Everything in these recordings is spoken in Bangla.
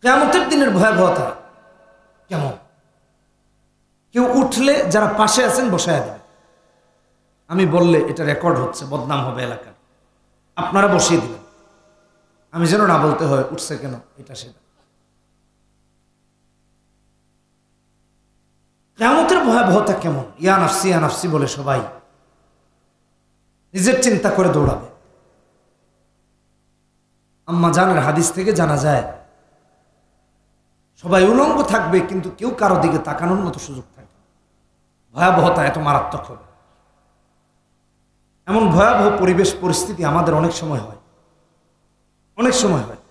কিয়ামতের দিনের ভয়াবহতা কেমন? কেউ উঠলে যারা পাশে আছেন বসায় দেবে, আমি বললে এটা রেকর্ড হচ্ছে, বদনাম হবে এলাকার, আপনারা বসিয়ে দিবেন, আমি যেন না বলতে হয় উঠছে কেন এটা সেটা। কিয়ামতের ভয়াবহতা কেমন? ইয়া নাফসি বলে সবাই নিজের চিন্তা করে দৌড়াবে। আম্মা জানের হাদিস থেকে জানা যায় সবাই উলঙ্গ থাকবে, কিন্তু কেউ কারো দিকে তাকানোর মতো সুযোগ থাকবে। ভয়াবহতা এত মারাত্মক হবে। এমন ভয়াবহ পরিবেশ পরিস্থিতি আমাদের অনেক সময় হয়, অনেক সময় হয়।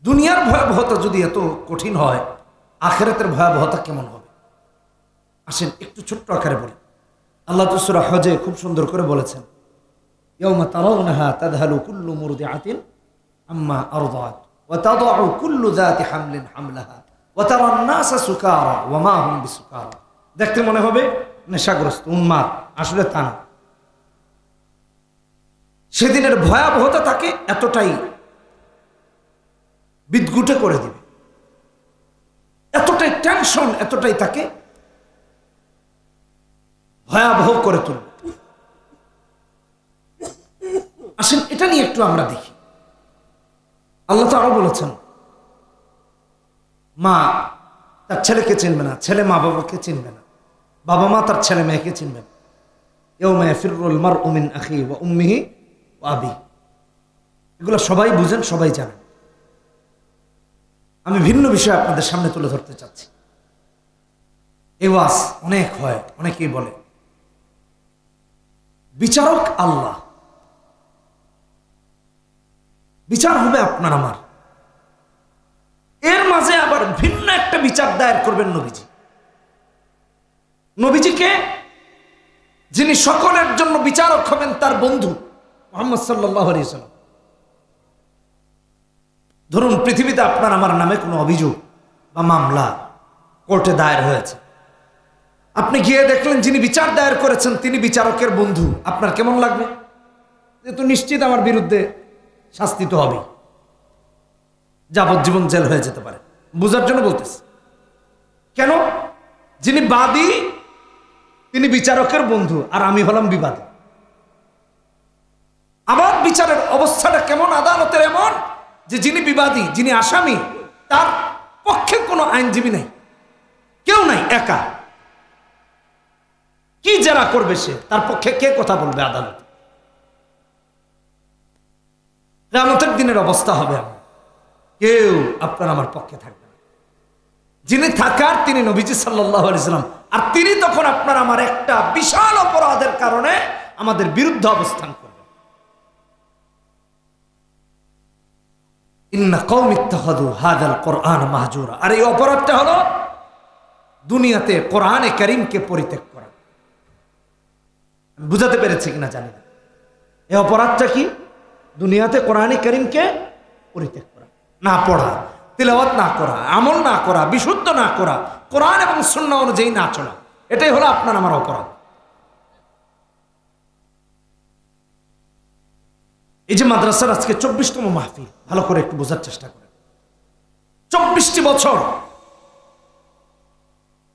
দুনিয়ার ভয়াবহতা যদি এত কঠিন হয়, আখিরাতের ভয়াবহতা কেমন হবে? আসেন একটু ছোট্ট আকারে বলি। আল্লাহ তো সূরা হজে খুব সুন্দর করে বলেছেন, ইয়াউমা তারাউনাহা তাযহালু কুল্লু মুরদিআতিন আম্মা আরদাআত ওয়া তাদাউ কুল্লু যাতি হামলিন হামলাহা ওয়া তারান নাসা সুকারা ওয়া মা হুম বিসুকারা। দেখতে মনে হবে নেশাগ্রস্ত, উন্মাদ, আসলে তা না। সেদিনের ভয়াবহতা তাকে এতটাই বিদঘুটে করে দিবে, এতটাই টেনশন, এতটাই তাকে ভয়াবহ করে তুলবে। আসেন এটা নিয়ে একটু আমরা দেখি। আল্লাহ তো আরো বলেছেন, মা তার ছেলেকে চিনবে না, ছেলে মা বাবাকে চিনবে না, বাবা মা তার ছেলে মেয়েকে চিনবে না। ইয়াউমা ইয়াফিরুল মারউ মিন আখিহি ওয়া উম্মিহি ওয়া আবিহি। এগুলো সবাই বুঝেন, সবাই জানেন। আমি ভিন্ন বিষয় আপনাদের সামনে তুলে ধরতে চাচ্ছি। এই ওয়াজ অনেক হয়, অনেকেই বলে বিচারক আল্লাহ, বিচার হবে আপনার আমার। এর মাঝে আবার ভিন্ন একটা বিচার দায়ের করবেন নবীজি। নবীজিকে যিনি সকলের জন্য বিচারক হবেন, তার বন্ধু মুহাম্মদ সাল্লাল্লাহু আলাইহি ওয়াসাল্লাম। ধরুন পৃথিবীতে আপনার আমার নামে কোনো অভিযোগ বা মামলা কোর্টে দায়ের হয়েছে, আপনি গিয়ে দেখলেন যিনি বিচার দায়ের করেছেন তিনি বিচারকের বন্ধু, আপনার কেমন লাগবে? যেহেতু নিশ্চিত আমার বিরুদ্ধে শাস্তি তো হবে, যাবজ্জীবন জেল হয়ে যেতে পারে। বোঝার জন্য বলতেছি। কেন? যিনি বাদী তিনি বিচারকের বন্ধু, আর আমি হলাম বিবাদী। আমার বিচারের অবস্থাটা কেমন আদালতের? এমন যে যিনি বিবাদী, যিনি আসামি, তার পক্ষে কোনো আইনজীবী নেই, কেউ নাই, একা। কি যারা করবে সে, তার পক্ষে কে কথা বলবে আদালতে? কিয়ামতের দিনের অবস্থা হবে এমন, কেউ আপনার আমার পক্ষে থাকবে না। যিনি থাকার তিনি নবীজি সাল্লাল্লাহু আলাইহি ওয়াসাল্লাম, আর তিনি তখন আপনার আমার একটা বিশাল অপরাধের কারণে আমাদের বিরুদ্ধে অবস্থান করবেন। ইন্না কওমি ইত্তাখাযু হাযাল কুরআন মাহজুরা। আর এই অপরাধটা হলো দুনিয়াতে কোরআনে কারীমকে পরিত্যাগ করা। বুঝাতে পেরেছি কিনা জানি না। এই অপরাধটা কি? দুনিয়াতে কোরআনে কারীমকে পরিত্যাগ করা, না পড়া, তিলাওয়াত না করা, আমল না করা, বিশুদ্ধ না করা, কোরআন এবং সুন্নাহ অনুযায়ী না চলা, এটাই হলো আপনার আমার অপরাধ। এই যে মাদ্রাসার আজকে 24তম মাহফিল, ভালো করে একটু বোঝার চেষ্টা করেন। 24টি বছর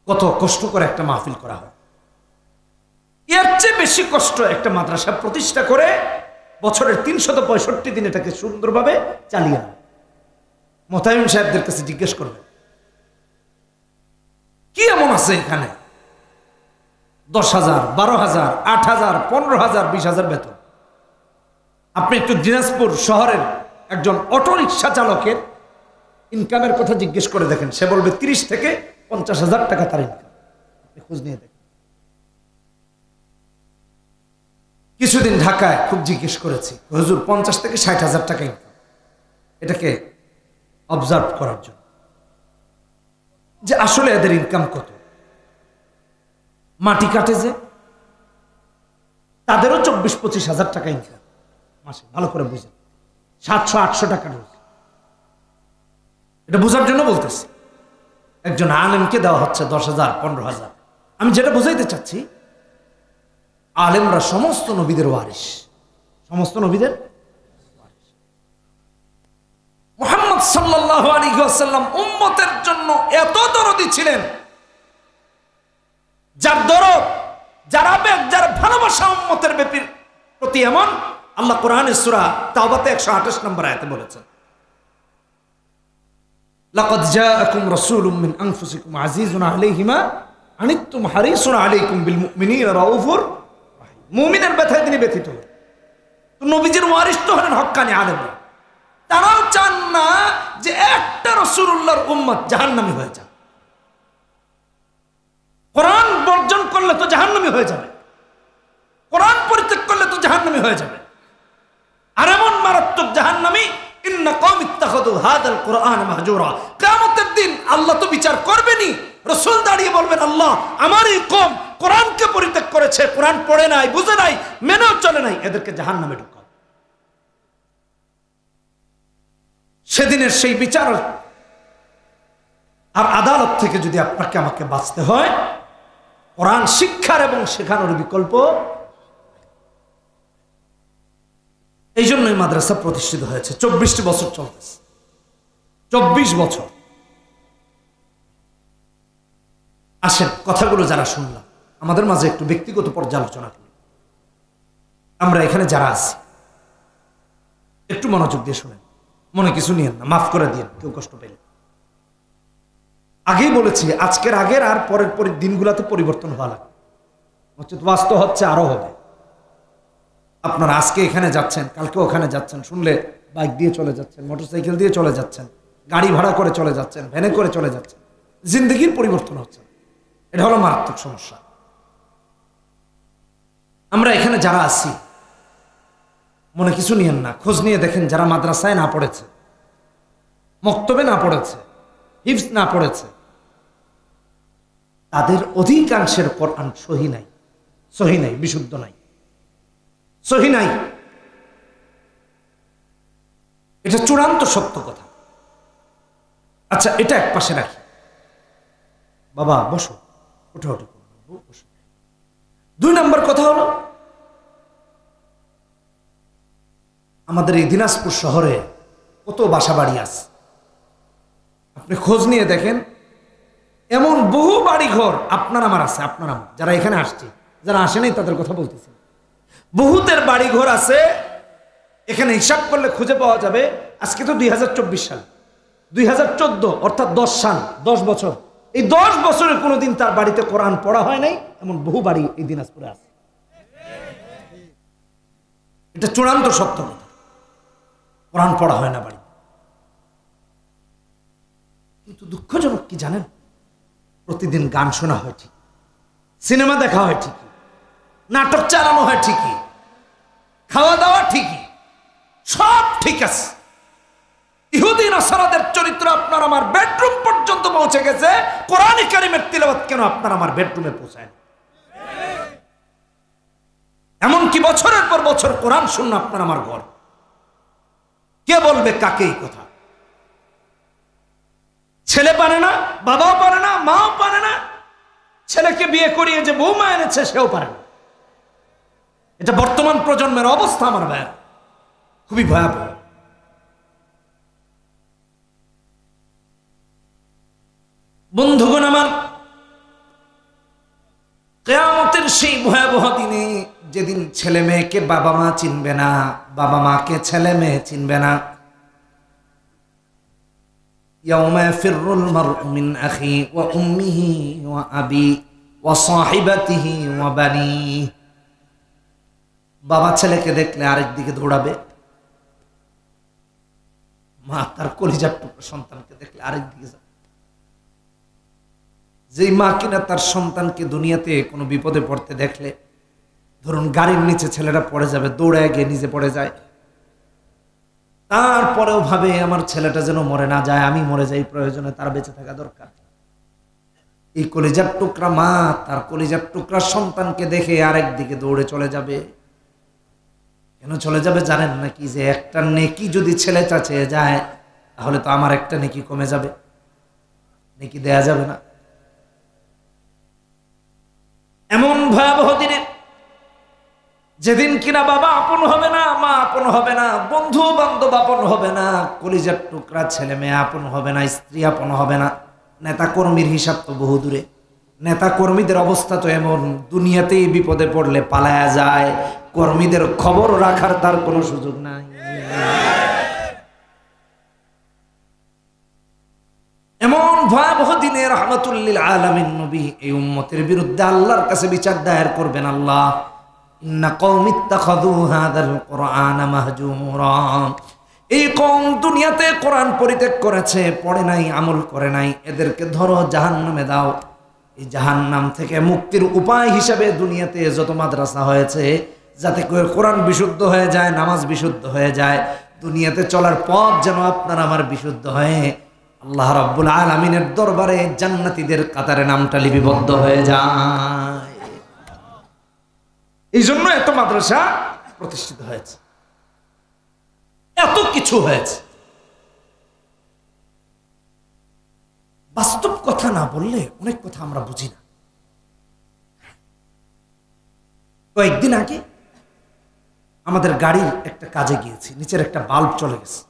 কত কষ্ট করে একটা মাহফিল করা হয়। এর চেয়ে বেশি কষ্ট একটা মাদ্রাসা প্রতিষ্ঠা করে বছরের 365 দিন এটাকে সুন্দরভাবে চালিয়ে নেয়। মোতায়েম সাহেবদের কাছে জিজ্ঞেস করবেন কি এমন আছে এখানে 10,000, 12,000, 8,000, 15,000, 20,000 বেতন। আপনি একটু দিনাজপুর শহরের একজন অটো রিক্সা চালকের ইনকামের কথা জিজ্ঞেস করে দেখেন, সে বলবে 30 থেকে 50,000 টাকা তার ইনকাম। আপনি খোঁজ নিয়ে দেখেন। কিছুদিন ঢাকায় খুব জিজ্ঞেস করেছি, হুজুর 50 থেকে 60,000 টাকা ইনকাম, এটাকে অবজার্ভ করার জন্য যে আসলে এদের ইনকাম কত। মাটি কাটে যে, তাদেরও 24-25,000 টাকা ইনকাম মাসে। ভালো করে বুঝেন, 700-800 টাকা রোজ। এটা বোঝার জন্য বলতেছি। একজন আলেমকে দেওয়া হচ্ছে 10,000, 15,000। আমি যেটা বুঝাইতে চাচ্ছি, আলেমরা সমস্ত নবীদের ওয়ারিস, সমস্ত নবীদের ওয়ারিস। সাল্লাল্লাহু আলাইহি ওয়াসাল্লাম উম্মতের জন্য এত দরদি ছিলেন, যার দরদ, যার আবেগ, যার ভালোবাসা উম্মতের প্রতি এমন, আল্লাহ কোরআনের সূরা তাওবাতে 128 নম্বর আয়াতে বলেছেন, লাকাদ জাআকুম রাসূলুম মিন আনফুসিকুম আজিজুন আলাইহি মা আনিতুম হারিসুন আলাইকুম বিল মুমিনিনা রাউফুর রাহিম। মুমিনের ব্যথায় তিনি ব্যথিত। তো নবীজির ওয়ারিস তো হলেন হক্কানি আলেম, তারাও চান না যে একটা রাসূলুল্লাহর উম্মত জাহান্নামী হয়ে যাক। কোরআন বর্জন করলে তো জাহান্নামী হয়ে যাবে, কোরআন পরিত্যাগ করলে তো জাহান্নামী হয়ে যাবে। আর এমন মারাত্মক জাহান্নামী, ইন্না কওমি ইত্তাখাযু হাযাল কুরআন মাহজুরা। কিয়ামতের দিন আল্লাহ তো বিচার করবেনই, রাসূল দাঁড়িয়ে বলবেন, আল্লাহ আমার এই কওম কোরআনকে পরিত্যাগ করেছে, কোরআন পড়ে নাই, বুঝে নাই, মেনেও চলে নাই, এদেরকে জাহান্নামে ঢুকাও। সেদিনের সেই বিচার আর আদালত থেকে যদি আপনাকে আমাকে বাঁচতে হয়, কোরআন শিক্ষার এবং শেখানোর বিকল্প। এই জন্যই মাদ্রাসা প্রতিষ্ঠিত হয়েছে। 24টি বছর চলতেছে, 24 বছর। আসেন কথাগুলো যারা শুনলাম, আমাদের মাঝে একটু ব্যক্তিগত পর্যালোচনা করি। আমরা এখানে যারা আছি একটু মনোযোগ দিয়ে শুনেন, মনে কিছু নিয়েন না, মাফ করে দিয়েন কেউ কষ্ট পেলে। আগেই বলেছি, আজকের আগের আর পরের দিনগুলোতে পরিবর্তন হওয়া লাগে, বাস্তব হচ্ছে, আরো হবে। আপনারা আজকে এখানে যাচ্ছেন, কালকে ওখানে যাচ্ছেন, শুনলে বাইক দিয়ে চলে যাচ্ছেন, মোটরসাইকেল দিয়ে চলে যাচ্ছেন, গাড়ি ভাড়া করে চলে যাচ্ছেন, ভ্যানে করে চলে যাচ্ছেন, জিন্দগির পরিবর্তন হচ্ছে। এটা হলো মারাত্মক সমস্যা। আমরা এখানে যারা আছি মনে কিছু নিয়েন না, খোঁজ নিয়ে দেখেন যারা মাদ্রাসায় না পড়েছে, মক্তবে না পড়েছে, হিফজ না পড়েছে, তাদের অধিকাংশের কোরআন সহি নাই, সহি নাই, বিশুদ্ধ নাই, সহি নাই। এটা চূড়ান্ত সত্য কথা। আচ্ছা, এটা এক পাশে রাখি। বাবা বসো, ওঠো, বসো। 2 নম্বর কথা হলো, আমাদের এই দিনাজপুর শহরে কত বাসা বাড়ি আছে, আপনি খোঁজ নিয়ে দেখেন, এমন বহু বাড়ি ঘর আপনার আমার আছে, আপনার আমার যারা এখানে আসছে, যারা আসে নাই তাদের কথা বলতেছি। বহুতের বাড়ি ঘর আছে, এখানে হিসাব করলে খুঁজে পাওয়া যাবে। আজকে তো 2024 সাল, 2014 অর্থাৎ 10 সাল, 10 বছর, এই 10 বছরে কোনোদিন তার বাড়িতে কোরআন পড়া হয় নাই, এমন বহু বাড়ি এই দিনাজপুরে আছে। এটা চূড়ান্ত সত্য কথা, কোরআন পড়া হয় না বাড়ি। কিন্তু দুঃখজনক কি জানেন, প্রতিদিন গান শোনা হয় ঠিক, সিনেমা দেখা হয় ঠিকই, নাটক চালানো হয় ঠিকই, খাওয়া দাওয়া ঠিকই, সব ঠিক আছে। ইহুদি নাসারাদের চরিত্র আপনার আমার বেডরুম পর্যন্ত পৌঁছে গেছে, কোরআন কারীমের তিলাওয়াত কেন আপনার আমার বেডরুমে পৌঁছায় না? এমনকি বছরের পর বছর কোরআন শুননা আপনার আমার ঘর। কে বলবে কাকে এই কথা? ছেলে পারে না, বাবাও পারে না, মাও পারে না, ছেলেকে বিয়ে করিয়ে যে বৌমা এনেছে সেও পারে না। এটা বর্তমান প্রজন্মের অবস্থা আমার ভাই, খুবই ভয়াবহ। বন্ধুগণ আমার, কিয়ামতের সেই ভয়াবহ দিনে, যেদিন ছেলে মেয়েকে বাবা মা চিনবে না, বাবা মাকে ছেলে মেয়ে চিনবে না। ইয়াউমা ইয়াফিরুল মারউ মিন আখি ওয়া উম্মিহি ওয়া আবি ওয়া সাহিবাতিহি ওয়া বানিহি। বাবা ছেলেকে দেখলে আরেক দিকে দৌড়াবে, মা তার কলিজার টুকরা সন্তানকে দেখলে আরেক দিকে যাবে। যেই মা কিনা তার সন্তানকে দুনিয়াতে কোনো বিপদে পড়তে দেখলে, ধরুন গাড়ির নিচে ছেলেরা পড়ে যাবে, দৌড়ে গিয়ে নিজে পড়ে যায়, তারপরেও ভাবে আমার ছেলেটা যেন মরে না যায়, আমি মরে যাই, প্রয়োজনে তার বেঁচে থাকা দরকার। এই কলিজার টুকরা মা তার কলিজার টুকরা সন্তানকে দেখে আরেক দিকে দৌড়ে চলে যাবে। কেন চলে যাবে জানেন নাকি? যে একটা নেকি যদি ছেলেটা চেয়ে যায়, তাহলে তো আমার একটা নেকি কমে যাবে, নেকি দেয়া যাবে না। এমন ভয়াবহ দিনে যেদিন কিনা বাবা আপন হবে না, মা আপন হবে না, বন্ধু বান্ধব আপন হবে না, কলিজার টুকরা ছেলে মেয়ে আপন হবে না, স্ত্রী আপন হবে না, নেতা কর্মীর হিসাব তো বহু দূরে। নেতা কর্মীদের অবস্থা তো এমন, দুনিয়াতেই বিপদে পড়লে পালায়া যায়, কর্মীদের খবর রাখার তার কোনো সুযোগ নাই। এমন ভয়াবহ দিনে রাহমাতুল আলামিন নবী এই উম্মতের বিরুদ্ধে আল্লাহর কাছে বিচার দায়ের করবেন। আল্লাহ, ইন্না কওমি ইত্তাখাযু হাযাল কুরআনা মাহজুরা, এই কওম দুনিয়াতে কোরআন পরিত্যাগ করেছে, পড়ে নাই, আমল করে নাই, এদেরকে ধরো জাহান্নামে দাও। এই জাহান্নাম থেকে মুক্তির উপায় হিসেবে দুনিয়াতে যত মাদ্রাসা হয়েছে, যাতে করে কোরআন বিশুদ্ধ হয়ে যায়, নামাজ বিশুদ্ধ হয়ে যায়, দুনিয়াতে চলার পথ যেন আপনার আমার বিশুদ্ধ হয়ে আল্লাহ রাব্বুল আলামিনের দরবারে জান্নাতীদের কাতারে নামটা লিপিবদ্ধ হয়ে যায়। এই জন্য এত মাদ্রাসা প্রতিষ্ঠিত হয়েছে, এত কিছু হয়েছে। বাস্তব কথা না বললে অনেক কথা আমরা বুঝি না। কয়েকদিন আগে আমাদের গাড়ির একটা কাজে গিয়েছি, নিচের একটা বাল্ব চলে গেছে।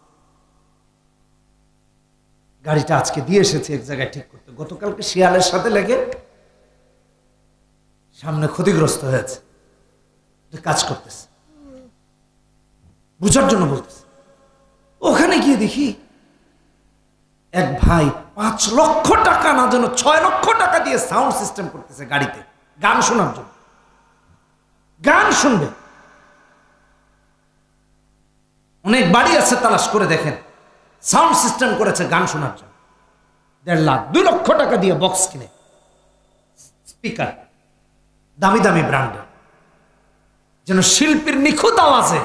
গাড়িটা আজকে দিয়ে এসেছি এক জায়গায় ঠিক করতে। গতকালকে শিয়ালের সাথে লেগে সামনে ক্ষতিগ্রস্ত হয়েছে, কাজ করতেছে, বুঝার জন্য বলতেছে। ওখানে গিয়ে দেখি এক ভাই 5 লক্ষ টাকা না যেন 6 লক্ষ টাকা দিয়ে সাউন্ড সিস্টেম করতেছে গাড়িতে, গান শোনার জন্য। গান শুনবে, অনেক বাড়ি আছে, তালাশ করে দেখেন, সাউন্ড সিস্টেম করেছে গান শোনার জন্য। 1.5 লাখ 2 লক্ষ টাকা দিয়ে বক্স কিনে, স্পিকার দামি দামি ব্র্যান্ডের, যেন শিল্পীর নিখুঁত আওয়াজে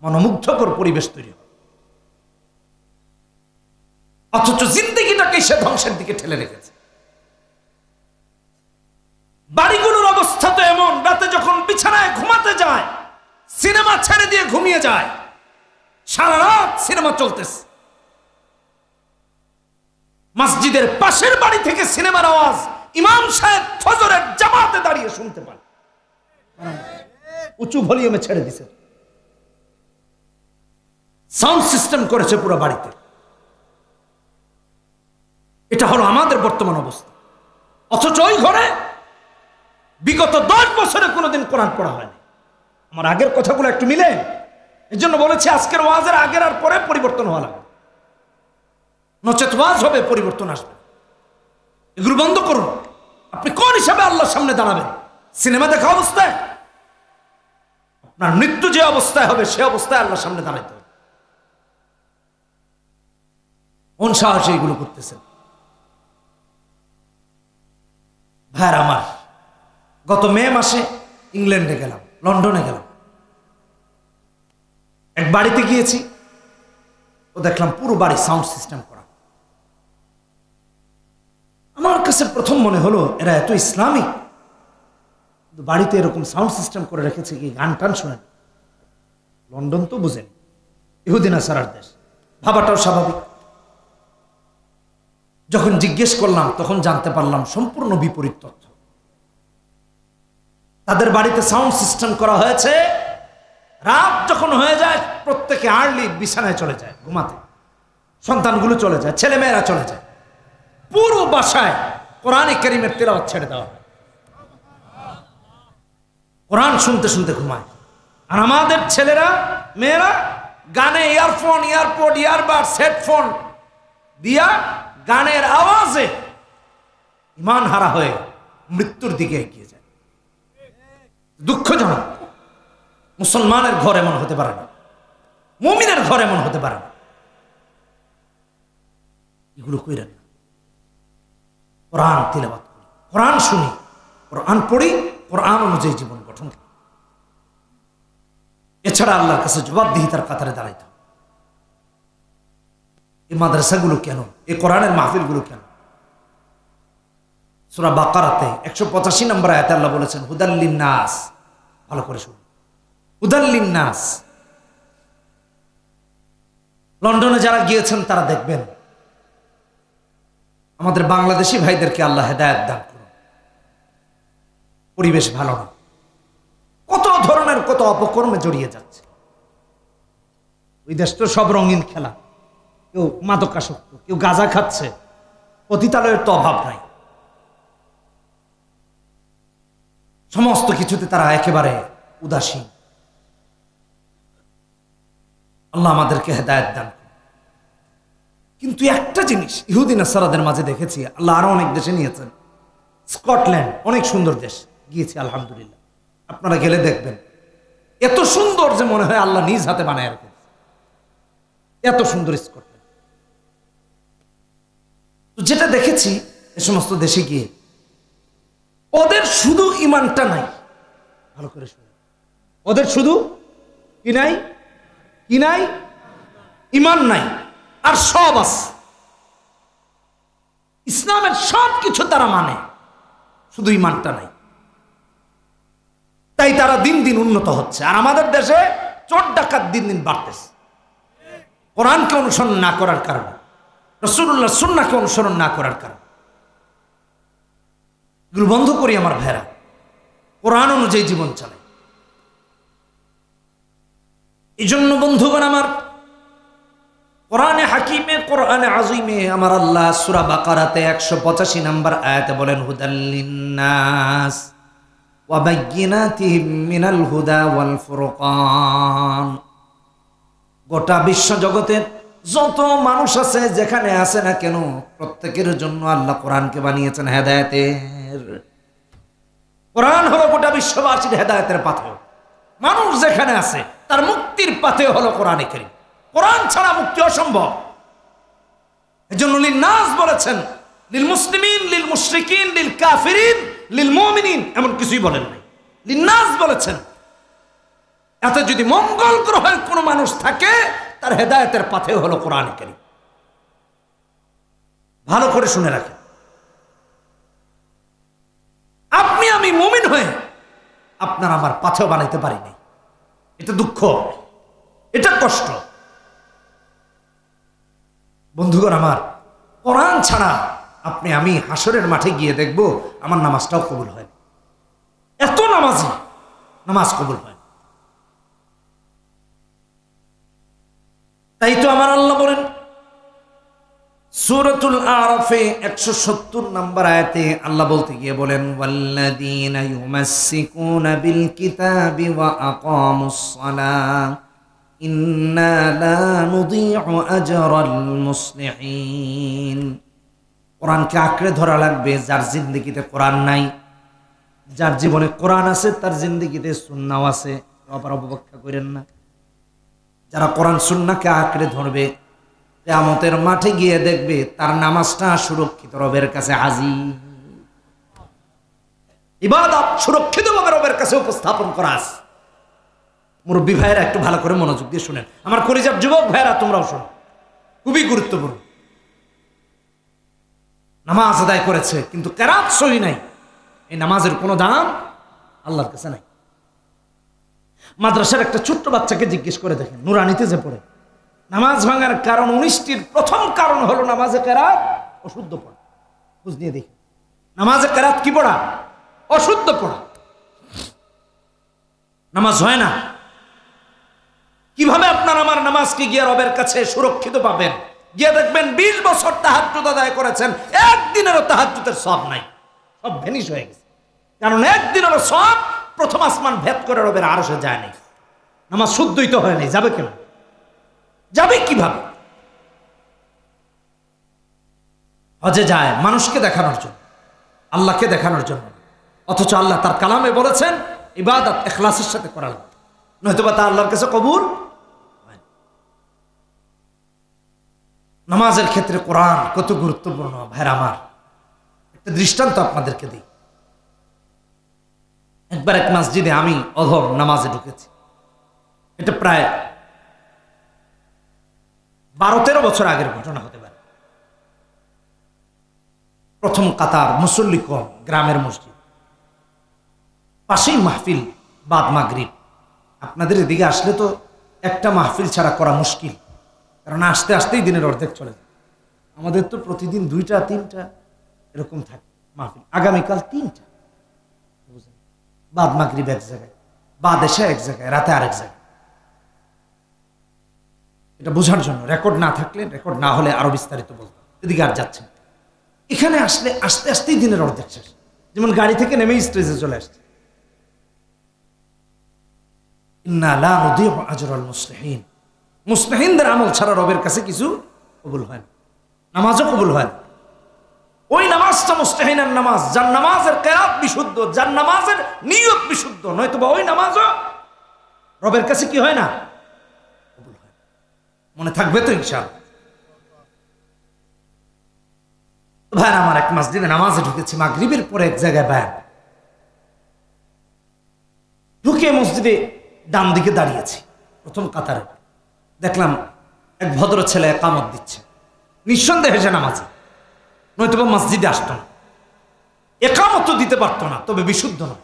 মনোমুগ্ধকর পরিবেশ তৈরি হয়। অথচ জিন্দেগিটাকে সে ধ্বংসের দিকে ঠেলে রেখেছে। বাড়িগুলোর অবস্থা তো এমন, রাতে যখন বিছানায় ঘুমাতে যায় সিনেমা ছেড়ে দিয়ে ঘুমিয়ে যায়, সারা রাত সিনেমা চলতেছে। মসজিদের পাশের বাড়ি থেকে সিনেমার আওয়াজ ইমাম সাহেব ফজরের জামাতে দাঁড়িয়ে শুনতে পান, উঁচু ভলিউমে ছেড়ে দিছে। সাউন্ড সিস্টেম করেছে পুরো বাড়িতে। এটা হলো আমাদের বর্তমান অবস্থা। অথচ ওই ঘরে বিগত 10 বছরে কোনোদিন কোরআন পড়া হয়নি। আমার আগের কথাগুলো একটু মিলে, এর জন্য বলেছি আজকের ওয়াজের আগের আর পরে পরিবর্তন হওয়া লাগবে, নচেত ওয়াজ হবে, পরিবর্তন আসবে। এগুলো বন্ধ করুন। আপনি কোন হিসাবে আল্লাহর সামনে দাঁড়াবেন? সিনেমা দেখা অবস্থায়? আপনার মৃত্যু যে অবস্থায় হবে সে অবস্থায় আল্লাহর সামনে দাঁড়াইতে হবে। কোন সাহসে এগুলো করতেছেন? ভাইয়ার আমার, গত মে মাসে ইংল্যান্ডে গেলাম, লন্ডনে গেলাম, এক বাড়িতে গিয়েছি, ও দেখলাম পুরো বাড়ি সাউন্ড সিস্টেম করা। আমার কাছে প্রথম মনে হলো এরা এত ইসলামিক, বাড়িতে এরকম সাউন্ড সিস্টেম করে রেখেছে কি গান টান শোনেন? লন্ডন তো বুঝেন, ইহুদি নাসারার দেশ, ভাবাটাও স্বাভাবিক। যখন জিজ্ঞেস করলাম তখন জানতে পারলাম সম্পূর্ণ বিপরীত তথ্য। তাদের বাড়িতে সাউন্ড সিস্টেম করা হয়েছে, রাত যখন হয়ে যায় প্রত্যেকে আর্লি বিছানায় চলে যায় ঘুমাতে, সন্তানগুলো চলে যায়, ছেলেমেয়েরা চলে যায়, পুরো বাসায় কোরআনে কারীমের তেলাওয়াত ছেড়ে দেওয়া হয়, কোরআন শুনতে শুনতে ঘুমায়। আর আমাদের ছেলেরা মেয়েরা গানে ইয়ারফোন, ইয়ারপড, ইয়ারবাডস, হেডফোন দিয়া গানের আওয়াজে ইমান হারা হয়ে মৃত্যুর দিকে এগিয়ে যায়। দুঃখজনক। মুসলমানের ঘর এমন হতে পারে না, মুমিনের ঘর এমন হতে পারে না। এগুলো কইরেন না। কোরআন তিলাওয়াত করি, কোরআন শুনি, কোরআন পড়ি, কোরআন অনুযায়ী জীবন গঠন করি। এছাড়া আল্লাহর কাছে জবাবদিহিতার কাতারে দাঁড়াইতে হবে। এই মাদ্রাসাগুলো কেন, এই কোরআনের মাহফিলগুলো কেন? সূরা বাকারাতে 185 নম্বর আয়াতে আল্লাহ বলেছেন হুদাল্লিন নাস। ভালো করে শুনুন, হুদাল্লিন নাস। লন্ডনে যারা গিয়েছেন তারা দেখবেন আমাদের বাংলাদেশি ভাইদেরকে আল্লাহ হেদায়েত দান করুন। পরিবেশ ভালো না, ধরনের কত অপকর্মে জড়িয়ে যাচ্ছে। ওই দেশ তো সব রঙিন খেলা, কেউ মাদকাসক্ত, কেউ গাঁজা খাচ্ছে, পতিতালয়ের তো অভাব নাই। সমস্ত কিছুতে তারা একেবারে উদাসীন। আল্লাহ আমাদেরকে হেদায়েত দান করুন। কিন্তু একটা জিনিস ইহুদি নাসারাদের মাঝে দেখেছি, আল্লাহ আরো অনেক দেশে নিয়েছেন। স্কটল্যান্ড অনেক সুন্দর দেশ, গিয়েছি আলহামদুলিল্লাহ। আপনারা গেলে দেখবেন এত সুন্দর যে মনে হয় আল্লাহ নিজ হাতে বানায় রাখেন, এত সুন্দর স্কটল্যান্ড। তো যেটা দেখেছি এ সমস্ত দেশে গিয়ে, ওদের শুধু ইমানটা নাই, ভালো করে শুনে, ওদের শুধু কি নাই, কি নাই, ইমান নাই, আর সব আছে। ইসলামের সব কিছু তারা মানে, শুধু ইমানটা নাই। তাই তারা দিন দিন উন্নত হচ্ছে। আর আমাদের দেশে চোর ডাকাত দিন দিন বাড়তেছে, কোরআনকে অনুসরণ না করার কারণে, রাসূলুল্লাহর সুন্নাহকে অনুসরণ না করার কারণে। এগুলো বন্ধ করি আমার ভাইরা, কোরআন অনুযায়ী জীবন চালাই। এই জন্য বন্ধুগণ আমার, কোরআনে হাকিমে, কোরআনে আযীমে আমার আল্লাহ সূরা বাকারাতে 185 নম্বর আয়াতে বলেন, হুদাল লিন্নাস ওয়া বাইয়িনাতিম মিনাল হুদা ওয়াল ফুরকান। গোটা বিশ্ব জগতের যত মানুষ আছে, যেখানে আছে না কেন, প্রত্যেকের জন্য আল্লাহ কোরআনকে বানিয়েছেন হেদায়েতের। কোরআন হলো গোটা বিশ্ববাসীর হেদায়েতের পাথেয়। মানুষ যেখানে আছে তার মুক্তির পাথেয় হলো কোরআনে কারীম। কোরআন ছাড়া মুক্তি অসম্ভব। এজন্য লিন্নাস বলেছেন, লিল মুসলিমিন, লিল মুশরিকিন, লিল কাফিরিন, লিল মুমিনিন, এমন কিছুই বলেন নাই, লিন্নাস বলেছেন। এত যদি মঙ্গল গ্রহের কোন মানুষ থাকে, তার হেদায়েতের পাথেয় হলো কোরআনে কারীম। ভালো করে শুনে রাখেন। আপনি আমি মুমিন হয়ে আপনার আমার পাথেয় বানাইতে পারি নাই, এটা দুঃখ, এটা কষ্ট। বন্ধুগণ আমার, কোরআন ছাড়া আপনি আমি হাসরের মাঠে গিয়ে দেখব আমার নামাজটাও কবুল হয়। এত নামাজি, নামাজ কবুল হয়। তাই তো আমার আল্লাহ বলেন সূরাতুল আরাফে 170 নম্বর আয়াতে, আল্লাহ বলতে গিয়ে বলেন, ওয়াল্লাযীনা ইউমাসসিকুনা বিল কিতাবি ওয়া আকামুস সালাহ ইন্না লা নুযীউ আজরাল মুসলিহিন। কোরআনকে আঁকড়ে ধরা লাগবে। যার জিন্দেগিতে কোরআন নাই, যার জীবনে কোরআন আছে, তার জিন্দেগিতে সুন্নাহ আছে, আবার অবব্যাখ্যা করেন না। যারা কোরআন সুন্নাহকে আঁকড়ে ধরবে, কিয়ামতের মাঠে গিয়ে দেখবে তার নামাজটা সুরক্ষিত রবের কাছে হাজির। ইবাদত সুরক্ষিতভাবে রবের কাছে উপস্থাপন করা আছে। মুরব্বী ভাইয়েরা একটু ভালো করে মনোযোগ দিয়ে শুনেন, আমার কলিজার যুবক ভাইয়েরা তোমরাও শোনো, খুবই গুরুত্বপূর্ণ। নামাজ আদায় করেছে কিন্তু কেরাত সহি নাই, এই নামাজের কোনো দাম আল্লাহর কাছে নাই। মাদ্রাসার একটা ছোট্ট বাচ্চাকে জিজ্ঞেস করে দেখেন, নুরানিতে যে পড়ে, নামাজ ভাঙার কারণ 19টির প্রথম কারণ হলো নামাজে কেরাত অশুদ্ধ পড়া। বুঝ নিয়ে দেখি, নামাজে কেরাত কি পড়া? অশুদ্ধ পড়া। নামাজ হয় না। কিভাবে আপনার আমার নামাজকে গিয়ে রবের কাছে সুরক্ষিত পাবেন? গিয়ে দেখবেন 20 বছর তাহাজ্জুদ আদায় করেছেন, একদিনেরও তাহাজ্জুদের সওয়াব নাই, সব ভেনিশ হয়ে গেছে। কারণ একদিনেরও সওয়াব প্রথম আসমান ভেদ করে রবের আরশে যায় নাই। নামাজ শুদ্ধই তো হয় নাই, যাবে কেন? যাবে কিভাবে? হজে যায় মানুষকে দেখানোর জন্য, আল্লাহকে দেখানোর জন্য, অথচ আল্লাহ তার কালামে বলেছেন ইবাদত ইখলাসের সাথে করা লাগবে, নয়তোবা তা আল্লাহর কাছে কবুল হয় না। নামাজের ক্ষেত্রে কোরআন কত গুরুত্বপূর্ণ ভাইরা আমার, একটা দৃষ্টান্ত আপনাদেরকে দিই। একবার এক মসজিদে আমি অধম নামাজে ঢুকেছি। এটা প্রায় 12-13 বছর আগের ঘটনা হতে পারে। প্রথম কাতার, মুসল্লি কম, গ্রামের মসজিদ, পাশেই মাহফিল বাদ মাগরিব। আপনাদের এদিকে আসলে তো একটা মাহফিল ছাড়া করা মুশকিল, কারণ আসতে আসতেই দিনের অর্ধেক চলে যায়। আমাদের তো প্রতিদিন 2টা-3টা এরকম থাকে মাহফিল, আগামীকাল 3টা, বাদ মাগরিব এক জায়গায়, বা দেশে এক জায়গায়, রাতে আরেক জায়গায়। এটা বোঝার জন্য, রেকর্ড না থাকলে, রেকর্ড না হলে আরো বিস্তারিত বলতাম। এদিকে আর যাচ্ছেন, এখানে আসলে আস্তে আস্তেই দিনের অর্ধেক শেষ। যেমন গাড়ি থেকে নেমে স্টেজে চলে আসছে। ইন্না লা নুদিউ আজরাল মুসলিহিন, মুসলিহিনদের আমল ছাড়া রবের কাছে কিছু কবুল হয় না, নামাজও কবুল হয় না। ওই নামাজটা মুস্তাহিনের নামাজ, যার নামাজের কিরাত বিশুদ্ধ, যার নামাজের নিয়ত বিশুদ্ধ, নয়তো বা ওই নামাজও রবের কাছে কি হয় না, কবুল হয় না। মনে থাকবে তো ইনশাআল্লাহ। ভাই আমার এক মসজিদে নামাজে ঢুকেছি, মাগরিবের পরে এক জায়গায় বায়ান। ঢুকে মসজিদে ডান দিকে দাঁড়িয়েছি, প্রথম কাতারে। দেখলাম এক ভদ্র ছেলে একামত দিচ্ছে, নিঃসন্দেহে সে নামাজে, নয়তো মসজিদে আসতো না, একামত দিতে পারতো না, তবে বিশুদ্ধ নয়।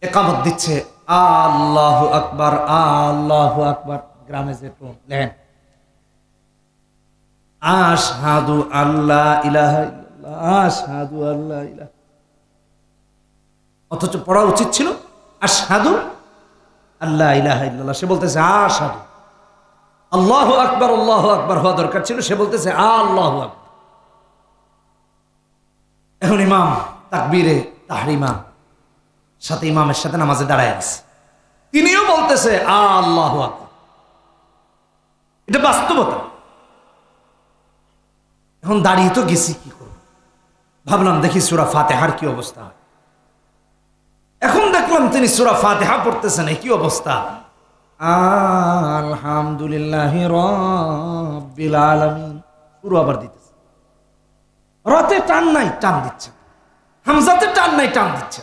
একামত দিচ্ছে, আল্লাহু আকবার, আল্লাহু আকবার। গ্রামে যে লেন আশহাদু আল্লাহ ইলাহা ইল্লাল্লাহ, আশহাদু আল্লাহ ইলাহা, অথচ পড়া উচিত ছিল আশহাদু আল্লাহ ইলাহা ইল্লাল্লাহ। সে বলতেছে আশহাদু। আল্লাহু আকবার, আল্লাহু আকবার হওয়া দরকার ছিল, সে বলতেছে আল্লাহু আকবার। এখন ইমাম তাকবীরে তাহরিমা সাথে ইমামের সাথে নামাজে দাঁড়ায় আছে, তিনিও বলতেছে আল্লাহু আকবার। এটা বাস্তবতা। এখন দাঁড়িয়ে তো গেছি, কি করব, ভাবলাম দেখি সূরা ফাতিহার কি অবস্থা হয়। এখন দেখলাম তিনি সূরা ফাতিহা পড়তেছেন, কি অবস্থা, আলহামদুলিল্লাহি রাব্বিল আলামিন পুরো আবার দিতেছে। রাতে টান নাই, টান দিচ্ছে, হামজাতে টান নাই, টান দিচ্ছে।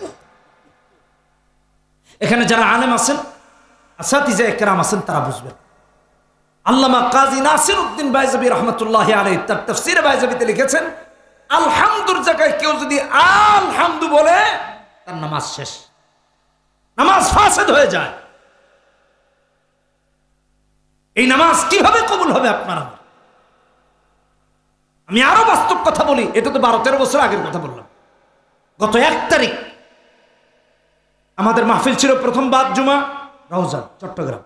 এখানে যারা আলেম আছেন, আসাতিজা ইকরাম আছেন, তারা বুঝবেন। আল্লামা কাজী নাসিরউদ্দিন বাইজাবি রাহমাতুল্লাহি আলাইহি তার তাফসীরে বাইজাবিতে লিখেছেন, আলহামদুর জায়গায় কেউ যদি আলহামদু বলে, তার নামাজ শেষ, নামাজ ফাসেদ হয়ে যায়। এই নামাজ কিভাবে কবুল হবে আপনার আমার? আমি আরো বাস্তব কথা বলি, এটা তো 12-13 বছর আগের কথা বললাম। গত 1 তারিখ আমাদের মাহফিল ছিল, প্রথম বাদ জুমা, রওজা, চট্টগ্রাম।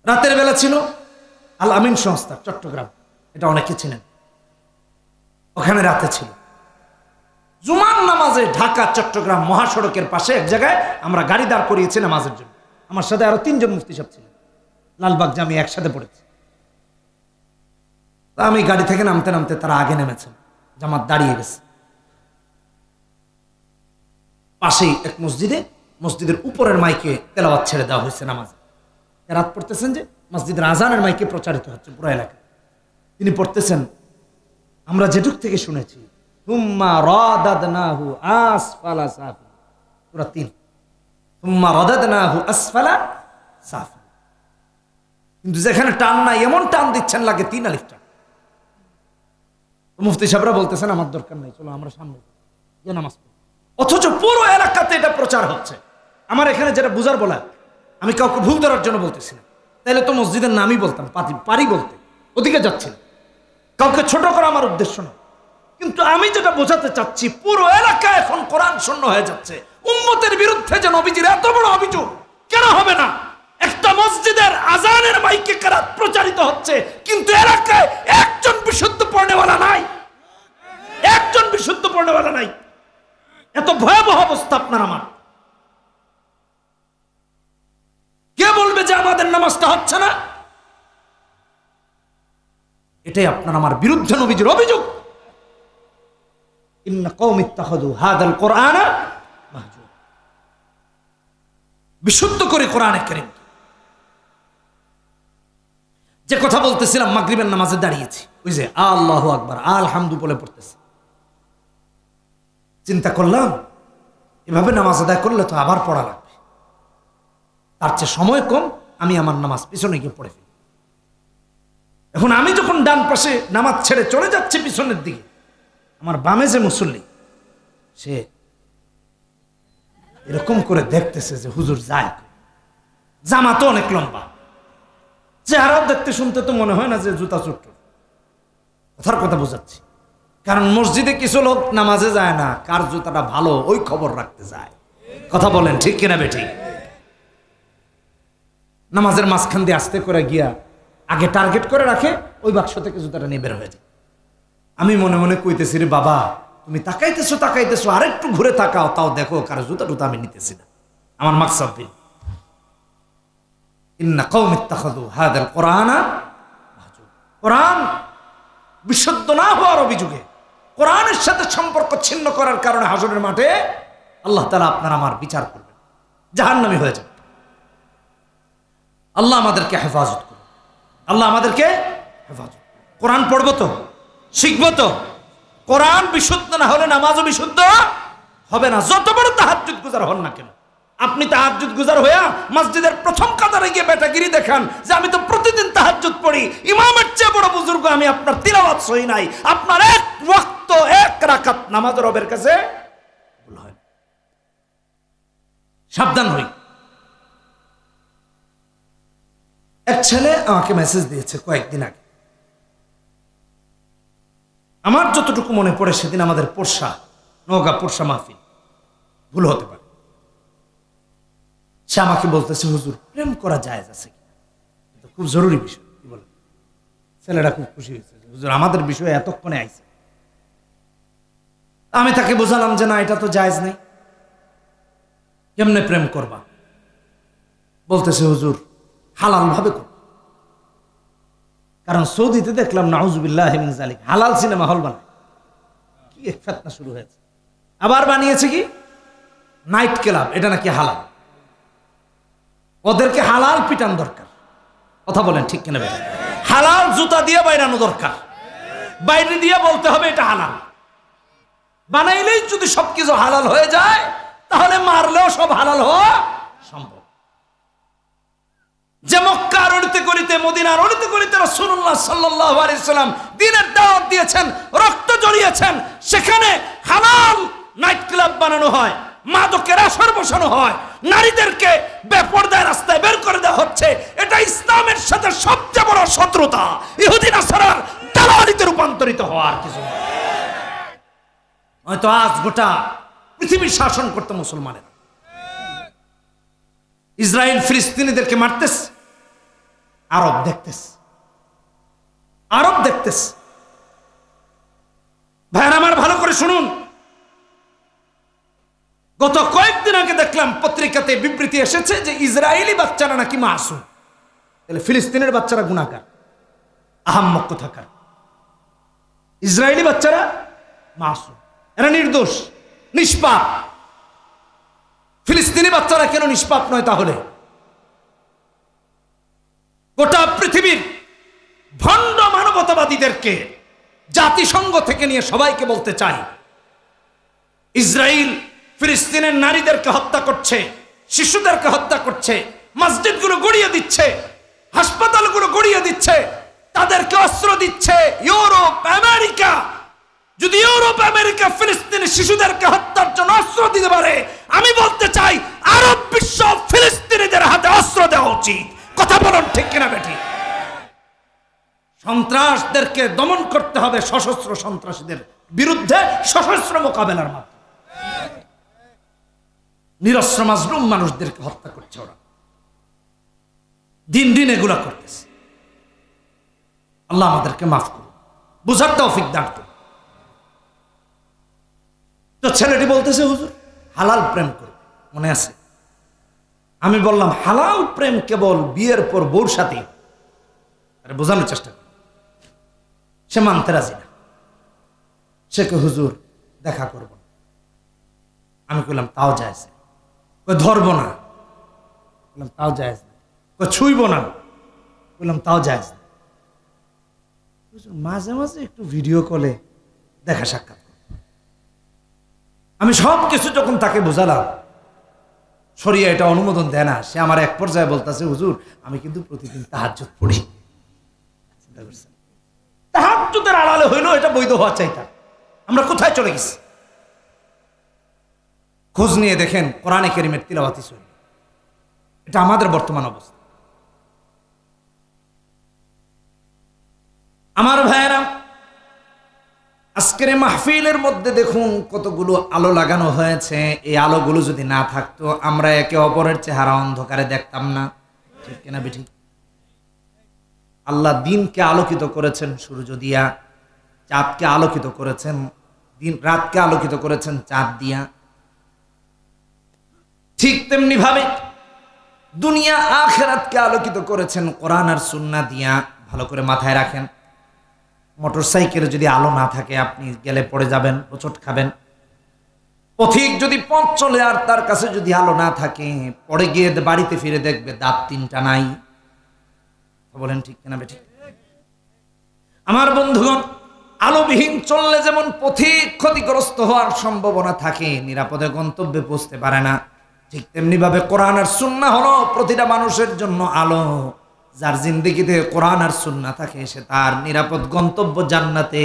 রাতের বেলা ছিল আল আমিন সংস্থা, চট্টগ্রাম, এটা অনেকে চিনেন। ওখানে রাতে ছিল জুমার নামাজে ঢাকা চট্টগ্রাম মহাসড়কের পাশে এক জায়গায় আমরা গাড়ি দাঁড় করিয়েছি নামাজের জন্য। আমার সাথে আরো 3 জন মুফতি সাহেব ছিলেন, লালবাগ জামি একসাথে পড়েছি। তা আমি গাড়ি থেকে নামতে নামতে তারা আগে নেমেছেন, জামাত দাঁড়িয়ে গেছে। পাশেই এক মসজিদে, মসজিদের উপরের মাইকে তেলাওয়াত ছেড়ে দেওয়া হয়েছে, নামাজে রাত পড়তেছেন যে মসজিদের আজানের মাইকে প্রচারিত হচ্ছে পুরো এলাকায়। তিনি পড়তেছেন, আমরা যেটুক থেকে শুনেছি, সুম্মা রাদাদনাহু আসফালা সাফিল, সূরা 3, সুম্মা রাদাদনাহু আসফালা সাফিল। কিন্তু যেখানে টান নাই, এমন টান দিচ্ছেন লাগে 3 আলিফ টান। মুফতি সাহেবরা বলতেছেন আমার দরকার নাই, চলো আমরা সামনে গিয়ে নামাজ পড়ি। অথচ পুরো এলাকাতে এটা প্রচার হচ্ছে। আমার এখানে যেটা বুঝার বলা, আমি কাউকে ভুল ধরার জন্য বলতেছি না, তাহলে তো মসজিদের নামই বলতাম, পারি বলতে, ওদিকে যাচ্ছি না, কাউকে ছোট করা আমার উদ্দেশ্য না। কিন্তু আমি যেটা বোঝাতে চাচ্ছি, পুরো এলাকা এখন কোরআন শূন্য হয়ে যাচ্ছে। উম্মতের বিরুদ্ধে যে নবীজির এত বড় অভিযোগ কেন হবে না? একটা মসজিদের আজানের মাইকে কেরাত প্রচারিত হচ্ছে, কিন্তু এলাকায় একজন বিশুদ্ধ পড়নেওয়ালা নাই, একজন বিশুদ্ধ পড়নেওয়ালা নাই। এত ভয়াবহ অবস্থা আপনার আমার। কে বলবে যে আমাদের নামাজটা হচ্ছে না? এটাই আপনার আমার বিরুদ্ধে নবীজির অভিযোগ। ইন্না কওমি ইত্তাখাযু হাযাল কুরআনা মাহজুরা, বিশুদ্ধ করে কোরআনে কারীম। যে কথা বলতেছিলাম, মাগরিবের নামাজে দাঁড়িয়েছি, ওই যে আল্লাহু আকবার আলহামদু বলে পড়তেছে। চিন্তা করলাম, এভাবে নামাজ আদায় করলে তো আবার পড়া লাগবে, তার চেয়ে সময় কম, আমি আমার নামাজ পিছনে গিয়ে পড়ে ফেলি। এখন আমি যখন ডান পাশে নামাজ ছেড়ে চলে যাচ্ছি পিছনের দিকে, আমার বামে যে মুসল্লি, সে এরকম করে দেখতেছে যে হুজুর যায়, জামা তো অনেক লম্বা, চেহারাও দেখতে শুনতে তো মনে হয় না যে জুতা চুট্ট। কথার কথা বোঝাচ্ছি, কারণ মসজিদে কিছু লোক নামাজে যায় না, কার জুতাটা ভালো ওই খবর রাখতে যায়। কথা বলেন ঠিক কিনা বেঠিক? নামাজের মাঝখান দিয়ে আস্তে করে গিয়া আগে টার্গেট করে রাখে, ওই বাক্স থেকে জুতাটা নিয়ে বের হয়ে যায়। আমি মনে মনে কইতেছি, রে বাবা তুমি তাকাইতেছো আরেকটু ঘুরে তাকাও, তাও দেখো কারো জুতা টুতা আমি নিতেছি না। আমার মাকসাদ দিন, ইন্না কওমি ইত্তাখাযু হাযাল কুরআনা মাহজুরা। কোরআন বিশুদ্ধ না হওয়ার অভিযোগে, কোরআনের সাথে সম্পর্ক ছিন্ন করার কারণে হাসরের মাঠে আল্লাহ তাআলা আপনার আমার বিচার করবেন, জাহান্নামী হয়ে যাবে। আল্লাহ আমাদেরকে হেফাজত করুন, আল্লাহ আমাদেরকে হেফাজত। কোরআন পড়বো তো, শিখবো তো। কোরআন বিশুদ্ধ না হলে নামাজও বিশুদ্ধ হবে না, যত বড় তাহাজ্জুদ গুজার হন না কেন। আপনি তাহাজ্জুদ গুজার হইয়া মসজিদের প্রথম কাতারে গিয়ে বেটাগিরি দেখান যে আমি তো প্রতিদিন তাহাজ্জুদ পড়ি, ইমামের চেয়ে বড় বুজুর্গ আমি, আপনার তিলাওয়াত সহি নাই, আপনার এক ওয়াক্ত এক রাকাত নামাজ রবের কাছে ভুল হয়। সাবধান হই। এক ছেলে আমাকে মেসেজ দিয়েছে কয়েকদিন আগে, আমার যতটুকু মনে পড়ে সেদিন আমাদের পোরশা, নওগাঁ পোরশা মাহফিল, ভুল হতে পারে। সে আমাকে বলতেছে, হুজুর প্রেম করা জায়েজ আছে কিনা, খুব জরুরি বিষয়। কি বলে? ছেলেটা খুব খুশি হয়েছে, হুজুর আমাদের বিষয়ে এতক্ষণে আইছে। আমি তাকে বোঝালাম যে না, এটা তো জায়েজ নেই, কেমনে প্রেম করবা? বলতেছে হুজুর হালাল ভাবে করব, কারণ সৌদিতে দেখলাম নাউজুবিল্লাহি মিন যালিক হালাল সিনেমা হল বানায়। কি এক ফিতনা শুরু হয়েছে। আবার বানিয়েছে কি নাইট ক্লাব, এটা নাকি হালাল। ওদেরকে হালাল পিটান দরকার। কথা বলেন ঠিক কিনা বেটা? হালাল জুতা দিয়ে বাইরানো দরকার, বাইরে দিয়ে বলতে হবে এটা হালাল। বানাইলেই যদি সবকিছু হালাল হয়ে যায়, তাহলে মারলেও সব হালাল হওয়া সম্ভব। যে মক্কার অলিতে গলিতে, মদিনার অলিতে গলিতে রাসূলুল্লাহ সাল্লাল্লাহু আলাইহি ওয়াসাল্লাম দ্বীনের দাওয়াত দিয়েছেন, রক্ত ঝরিয়েছেন, সেখানে হালাল নাইট ক্লাব বানানো হয়, মাদকের আসর বসানো হয়, নারীদেরকে বেপরদায় রাস্তায় বের করে দেওয়া হচ্ছে। এটা ইসলামের সাথে সবচেয়ে বড় শত্রুতা, ইহুদি নাসারার দালালিতে রূপান্তরিত হওয়ার কিছু। হয়তো আজ গোটা পৃথিবীর শাসন করতে মুসলমানেরা। ইসরায়েল ফিলিস্তিনিদেরকে মারতেস, আরব দেখতেস। ভাইয়ের আমার ভালো করে শুনুন, গত কয়েকদিন আগে দেখলাম পত্রিকাতে বিবৃতি এসেছে যে ইসরায়েলি বাচ্চারা নাকি মাসুম, তাহলে ফিলিস্তিনের বাচ্চারা গুনাহগার, আহাম্মক কোথাকার। ইসরায়েলি বাচ্চারা মাসুম, এরা নির্দোষ, নিষ্পাপ। ফিলিস্তিনি বাচ্চারা কেন নিষ্পাপ নয়? তাহলে গোটা পৃথিবীর ভণ্ড মানবতাবাদীদেরকে জাতিসংঘ থেকে নিয়ে সবাইকে বলতে চাই, ইসরায়েল ফিলিস্তিনের নারীদেরকে হত্যা করছে, শিশুদেরকে হত্যা করছে, মসজিদগুলো গড়িয়ে দিচ্ছে, হাসপাতালগুলো গড়িয়ে দিচ্ছে, তাদেরকে অস্ত্র দিচ্ছে ইউরোপ আমেরিকা। যদি ইউরোপ আমেরিকা ফিলিস্তিনি শিশুদেরকে হত্যার জন্য অস্ত্র দিতে পারে, আমি বলতে চাই আরব বিশ্ব ফিলিস্তিনিদের হাতে অস্ত্র দেওয়া উচিত। কথা বলুন ঠিক কিনা বেঠিক? সন্ত্রাসদেরকে দমন করতে হবে, সশস্ত্র সন্ত্রাসীদের বিরুদ্ধে সশস্ত্র মোকাবেলার মাধ্যমে। নিরস্ত্র মাজলুম মানুষদেরকে হত্যা করছে ওরা, দিন দিন এগুলা করতেছে। আল্লাহ আমাদেরকে মাফ করুন, বুঝার তৌফিক দান করুন। তো ছেলেটি বলতেছে হুজুর হালাল প্রেম করবে, মনে আছে? আমি বললাম হালাল প্রেম কেবল বিয়ের পর বউর সাথে। আরে বোঝানোর চেষ্টা কর। সে মানতে রাজি না। সে কে হুজুর দেখা করব না। আমি কইলাম তাও জায়েজ। কই ধরব না, বললাম তাও জায়েজ না। কই ছুঁইব না, বললাম তাও জায়েজ না। মাঝে মাঝে একটু ভিডিও কলে দেখা সাক্ষাৎ। আমি সব কিছু যখন তাকে বোঝালাম, শরিয়া এটা অনুমোদন দেয় না। সে আমার এক পর্যায়ে বলতেছে হুজুর আমি কিন্তু প্রতিদিন তাহাজ্জুদ পড়ি। তাহাজ্জুদের আড়ালে হইলো এটা বৈধ হওয়া চাইতাম। আমরা কোথায় চলে গেছি? খোঁজ নিয়ে দেখেন কোরআনে কারীমের তিলাওয়াতি সহি। এটা আমাদের বর্তমান অবস্থা। আমার ভাইয়েরা, আজকে আজকের এই মাহফিলের মধ্যে দেখুন কতগুলো আলো লাগানো হয়েছে। এই আলোগুলো যদি না থাকতো আমরা একে অপরের চেহারা অন্ধকারে দেখতাম না, ঠিক কিনা বেঠিক? আল্লাহ দিনকে আলোকিত করেছেন সূর্য দিয়া, চাঁদকে আলোকিত করেছেন, দিন রাতকে আলোকিত করেছেন চাঁদ দিয়া। ঠিক তেমনি ভাবে দুনিয়া আখিরাতকে আলোকিত করেছেন কোরআন আর সুন্নাহ দিয়া। ভালো করে মাথায় রাখেন, মোটরসাইকেলে যদি আলো না থাকে আপনি গেলে পড়ে যাবেন, হোঁচট খাবেন। পথিক যদি পথ চলে আর তার কাছে যদি আলো না থাকে, পড়ে গিয়ে বাড়িতে ফিরে দেখবে দাঁত তিনটা নাই। বলেন ঠিক কিনা বেঠিক? আমার বন্ধুগণ, আলোবিহীন চললে যেমন পথিক ক্ষতিগ্রস্ত হওয়ার সম্ভাবনা থাকে, নিরাপদে গন্তব্যে পৌঁছতে পারে না, ঠিক তেমনি ভাবে কোরআন আর সুন্নাহ হলো প্রতিটা মানুষের জন্য আলো। যার জিন্দেগিতে কোরআন আর সুন্নাহ থাকে সে তার নিরাপদ গন্তব্য জান্নাতে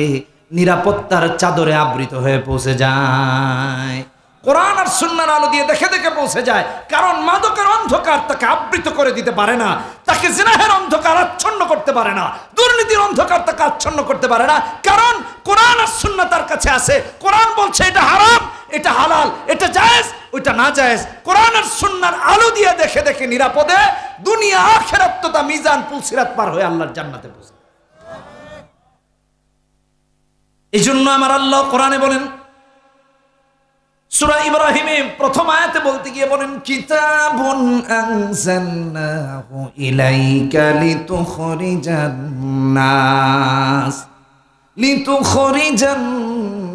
নিরাপত্তার চাদরে আবৃত হয়ে পৌঁছে যায়। কোরআন আর সুন্নাহর আলো দিয়ে দেখে দেখে পৌঁছে যায়। কারণ মাদকের অন্ধকার তাকে আবৃত করে দিতে পারে না, তাকে জিনাহের অন্ধকার আচ্ছন্ন করতে পারে না, দুর্নীতির অন্ধকার তাকে আচ্ছন্ন করতে পারে না। কারণ কোরআন আর সুন্নাহ তার কাছে আছে। কোরআন বলছে এটা হারাম, এটা হালাল, এটা জায়েজ, ওইটা না জায়েজ। কোরআন আর সুন্নাহর আলো দিয়ে দেখে দেখে নিরাপদে দুনিয়া আখিরাত তথা মিজান পুলসিরাত পার হয়ে আল্লাহর জান্নাতে পৌঁছে। এই জন্য আমার আল্লাহ কোরআনে বলেন, সূরা ইব্রাহিমে প্রথম আয়াতে বলতে গিয়ে বলেন, কিতাবুন আনজালনাহু ইলাইকা লিতুখরিজান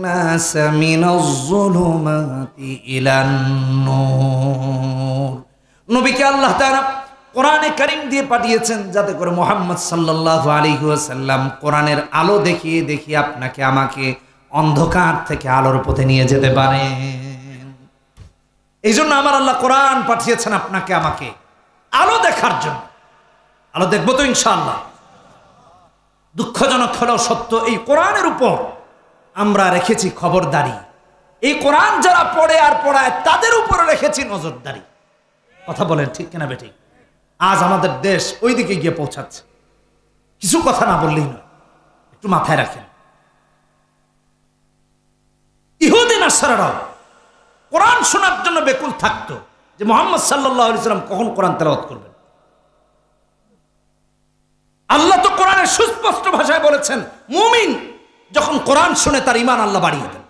নাস মিনাজ যুলুমাতি ইলান নূর। নবীকে আল্লাহ তাআলা কোরআনে কারীম দিয়ে পাঠিয়েছেন যাতে করে মুহাম্মদ সাল্লাল্লাহু আলাইহি ওয়াসাল্লাম কোরআনের আলো দেখিয়ে দেখিয়ে আপনাকে আমাকে অন্ধকার থেকে আলোর পথে নিয়ে যেতে পারেন। এই জন্য আমার আল্লাহ কোরআন পাঠিয়েছেন আপনাকে আমাকে আলো দেখার জন্য। আলো দেখবো তো ইনশাআল্লাহ। দুঃখজনক হলেও সত্য, এই কোরআনের উপর আমরা রেখেছি খবরদারি। এই কোরআন যারা পড়ে আর পড়ায় তাদের উপরে রেখেছি নজরদারি। কথা বলেন ঠিক কিনা বেঠিক? আজ আমাদের দেশ ওই দিকে গিয়ে পৌঁছাচ্ছে। কিছু কথা না বললেই নয়, একটু মাথায় রাখেন। ইহুদি নাসারারাও কোরআন শোনার জন্য বেকুল থাকতো যে মুহাম্মদ সাল্লাল্লাহু আলাইহি ওয়াসাল্লাম কখন কোরআন তেলাওয়াত করবেন। আল্লাহ তো কোরআনের সুস্পষ্ট ভাষায় বলেছেন, মুমিন যখন কোরআন শুনে তার ঈমান আল্লাহ বাড়িয়ে দেন।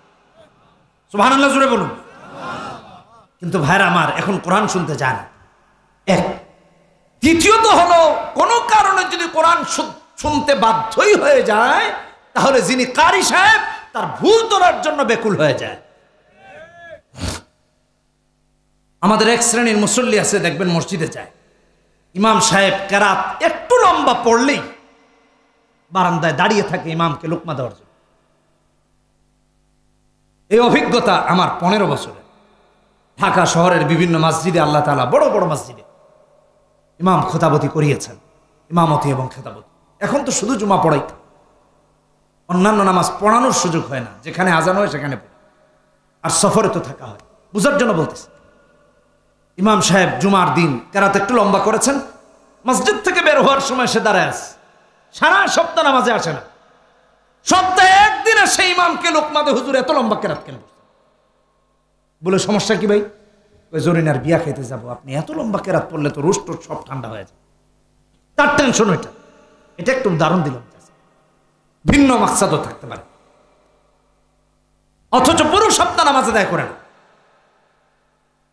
সুবহানাল্লাহ জোরে বলুন। কিন্তু ভাইরা আমার, এখন কোরআন শুনতে যায় না। এক, দ্বিতীয়ত হলো কোনো কারণে যদি কোরআন শুনতে বাধ্যই হয়ে যায় তাহলে যিনি কারি সাহেব তার ভুল ধরার জন্য বেকুল হয়ে যায়। আমাদের এক শ্রেণীর মুসল্লি আছে, দেখবেন মসজিদে যায়, ইমাম সাহেব কেরাত একটু লম্বা পড়লেই বারান্দায় দাঁড়িয়ে থাকে ইমামকে লোকমা দেওয়ার জন্য। এই অভিজ্ঞতা আমার 15 বছরে। ঢাকা শহরের বিভিন্ন মসজিদে আল্লাহ তাআলা বড় বড় মসজিদে ইমাম খেতাবতি করিয়েছেন, ইমামতি এবং খেতাবতি। এখন তো শুধু জুমা পড়াই, অন্যান্য নামাজ পড়ানোর সুযোগ হয় না, যেখানে আজান হয় সেখানে পড়ে। আর সফরে তো থাকা হয়, বুঝার জন্য বলতেছে। ইমাম সাহেব জুমার দিন কেরাত একটু লম্বা করেছেন, মসজিদ থেকে বের হওয়ার সময় সে দাঁড়ায় আছে, সারা সপ্তাহ নামাজে আসে না, সপ্তাহে একদিনে সেই ইমামকে লোকমাদে হুজুর এত লম্বা কেরাত কেন বলে, সমস্যা কি ভাই? ওই জরিনার বিয়া খেতে যাবো, আপনি এত লম্বা কেরাত পড়লে তো রুষ্ট সব ঠান্ডা হয়ে যায়। তার টেনশন ওইটা। এটা একটু উদাহরণ দিলাম, ভিন্ন মাকসাদও থাকতে পারে। অথচ পুরো সপ্তাহ নামাজ আদায় করেন।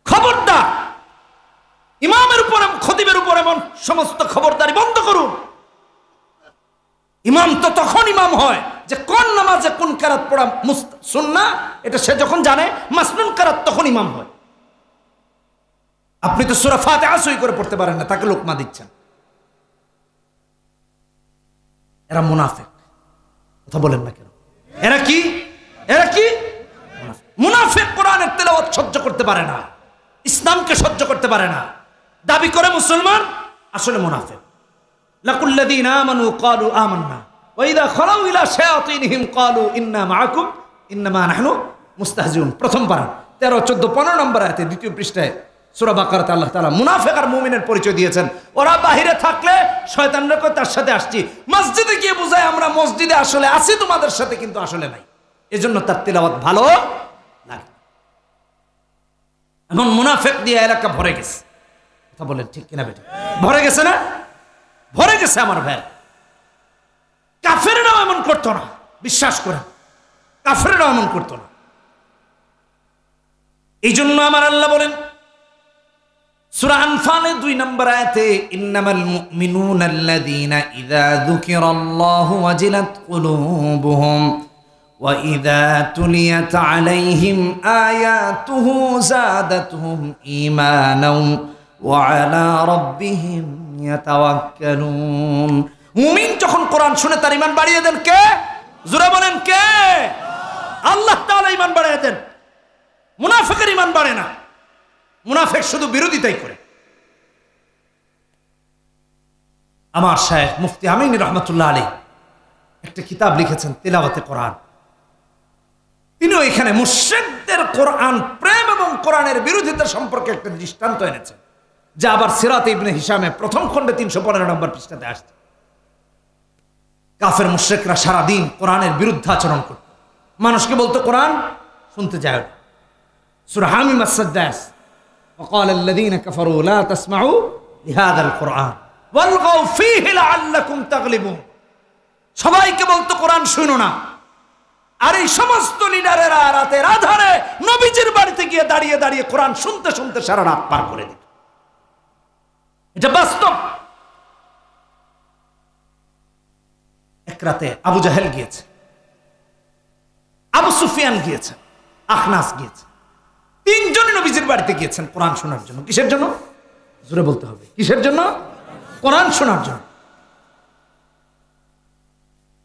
খবরদার, ইমামের উপরে খতিবের উপর এমন সমস্ত খবরদারি বন্ধ করুন। ইমাম তো তখন ইমাম হয় যে কোন নামাজে কোন কেরাত পড়া সুন্নাহ এটা সে যখন জানে, মাসনুন কেরাত তখন ইমাম হয়। আপনি তো সূরা ফাতিহা সই করে পড়তে পারেন না, তাকে লোকমা দিচ্ছেন। এরা মুনাফিক। কথা বলেন না কেন? এরা কি? এরা কি মুনাফিক। কোরআনের তেলাওয়াত সহ্য করতে পারে না, ইসলামকে সহ্য করতে পারে না, দাবি করে মুসলমান, আসলে মুনাফিক। লাকুল্লাযীনা আমানু ক্বালু আমান্না ওয়া ইযা খালাউ ইলা শায়াতিনহিম ক্বালু ইন্না মাআকুম ইন্নামা নাহনু মুস্তাহজিউন। প্রথম পারা 13, 14, 15 নম্বর আয়াতে দ্বিতীয় পৃষ্ঠায় সূরা বাকারাতে আল্লাহ তাআলা মুনাফিক আর মুমিনের পরিচয় দিয়েছেন। ওরা বাহিরে থাকলে শয়তানরা কয় তার সাথে আসছি, মসজিদে গিয়ে বুঝায় আমরা মসজিদে আসলে আছি তোমাদের সাথে, কিন্তু আসলে নাই। এজন্য তার তিলাওয়াত ভালো লাগে। এখন মুনাফিক দিয়ে এলাকা ভরে গেছে, কথা বলেন ঠিক কিনা বেটি? ভরে গেছে না? ভরে গেছে আমার ভাই। কাফেররাও এমন করতো না, বিশ্বাস করেন, কাফেররাও এমন করতো না। এই জন্য আমার আল্লাহ বলেন সূরা আনফালে 2 নম্বর আয়াতে, ইন্নামাল মুমিনুনা আল্লাযীনা ইযা যুকিরাল্লাহু ওয়াজিলাত কুলুবুহুম ওয়া ইযা তুলিয়াত আলাইহিম আয়াতুহু যাদাতুহুম ঈমানাও ওয়া আলা রাব্বিহিম ইয়াতাওয়াক্কালুন। মুমিন যখন কোরআন শুনে তার ঈমান বাড়িয়ে দেন কে? জোরে বলেন কে? আল্লাহ তাআলা ঈমান বাড়িয়ে দেন। মুনাফিকের ঈমান বাড়ে না, মুনাফিক শুধু বিরোধিতাই করে। আমার শায়েখ মুফতি আমিন রহমাতুল্লাহ আলাইহি একটা কিতাব লিখেছেন তিলাওয়াতে কোরআন। তিনিও এখানে মুশরিকদের কোরআন প্রেম এবং কোরআনের বিরোধিতা সম্পর্কে একটা দৃষ্টান্ত এনেছেন, যা আবার সিরাত ইবনে হিশামে প্রথম খণ্ডে 315 নম্বর পৃষ্ঠাতে আসছে। কাফের মুশরিকরা সারাদিন কোরআনের বিরুদ্ধে আচরণ করত, মানুষকে বলতো কোরআন শুনতে যায় না। সূরা হামিম আস-সাদ্দাস, وقال الذين كفروا لا تسمعوا لهذا القرآن والغوا فيه لعلكم تغلبون। সবাইকে বলতো কোরআন শুনো না। আর এই সমস্ত লিডারেরা রাতের আধারে নবীজির বাড়িতে গিয়ে দাঁড়িয়ে দাঁড়িয়ে কোরআন শুনতে শুনতে সারা রাত পার করে দিত। এটা বাস্তব। এক রাতে আবু জাহেল গিয়েছে, আবু সুফিয়ান গিয়েছে, আখনাস গিয়েছে, 3 জনই নবীজির বাড়িতে গিয়েছেন কোরআন শোনার জন্য। কিসের জন্য? জোরে বলতে হবে, কিসের জন্য? কোরআন শোনার জন্য।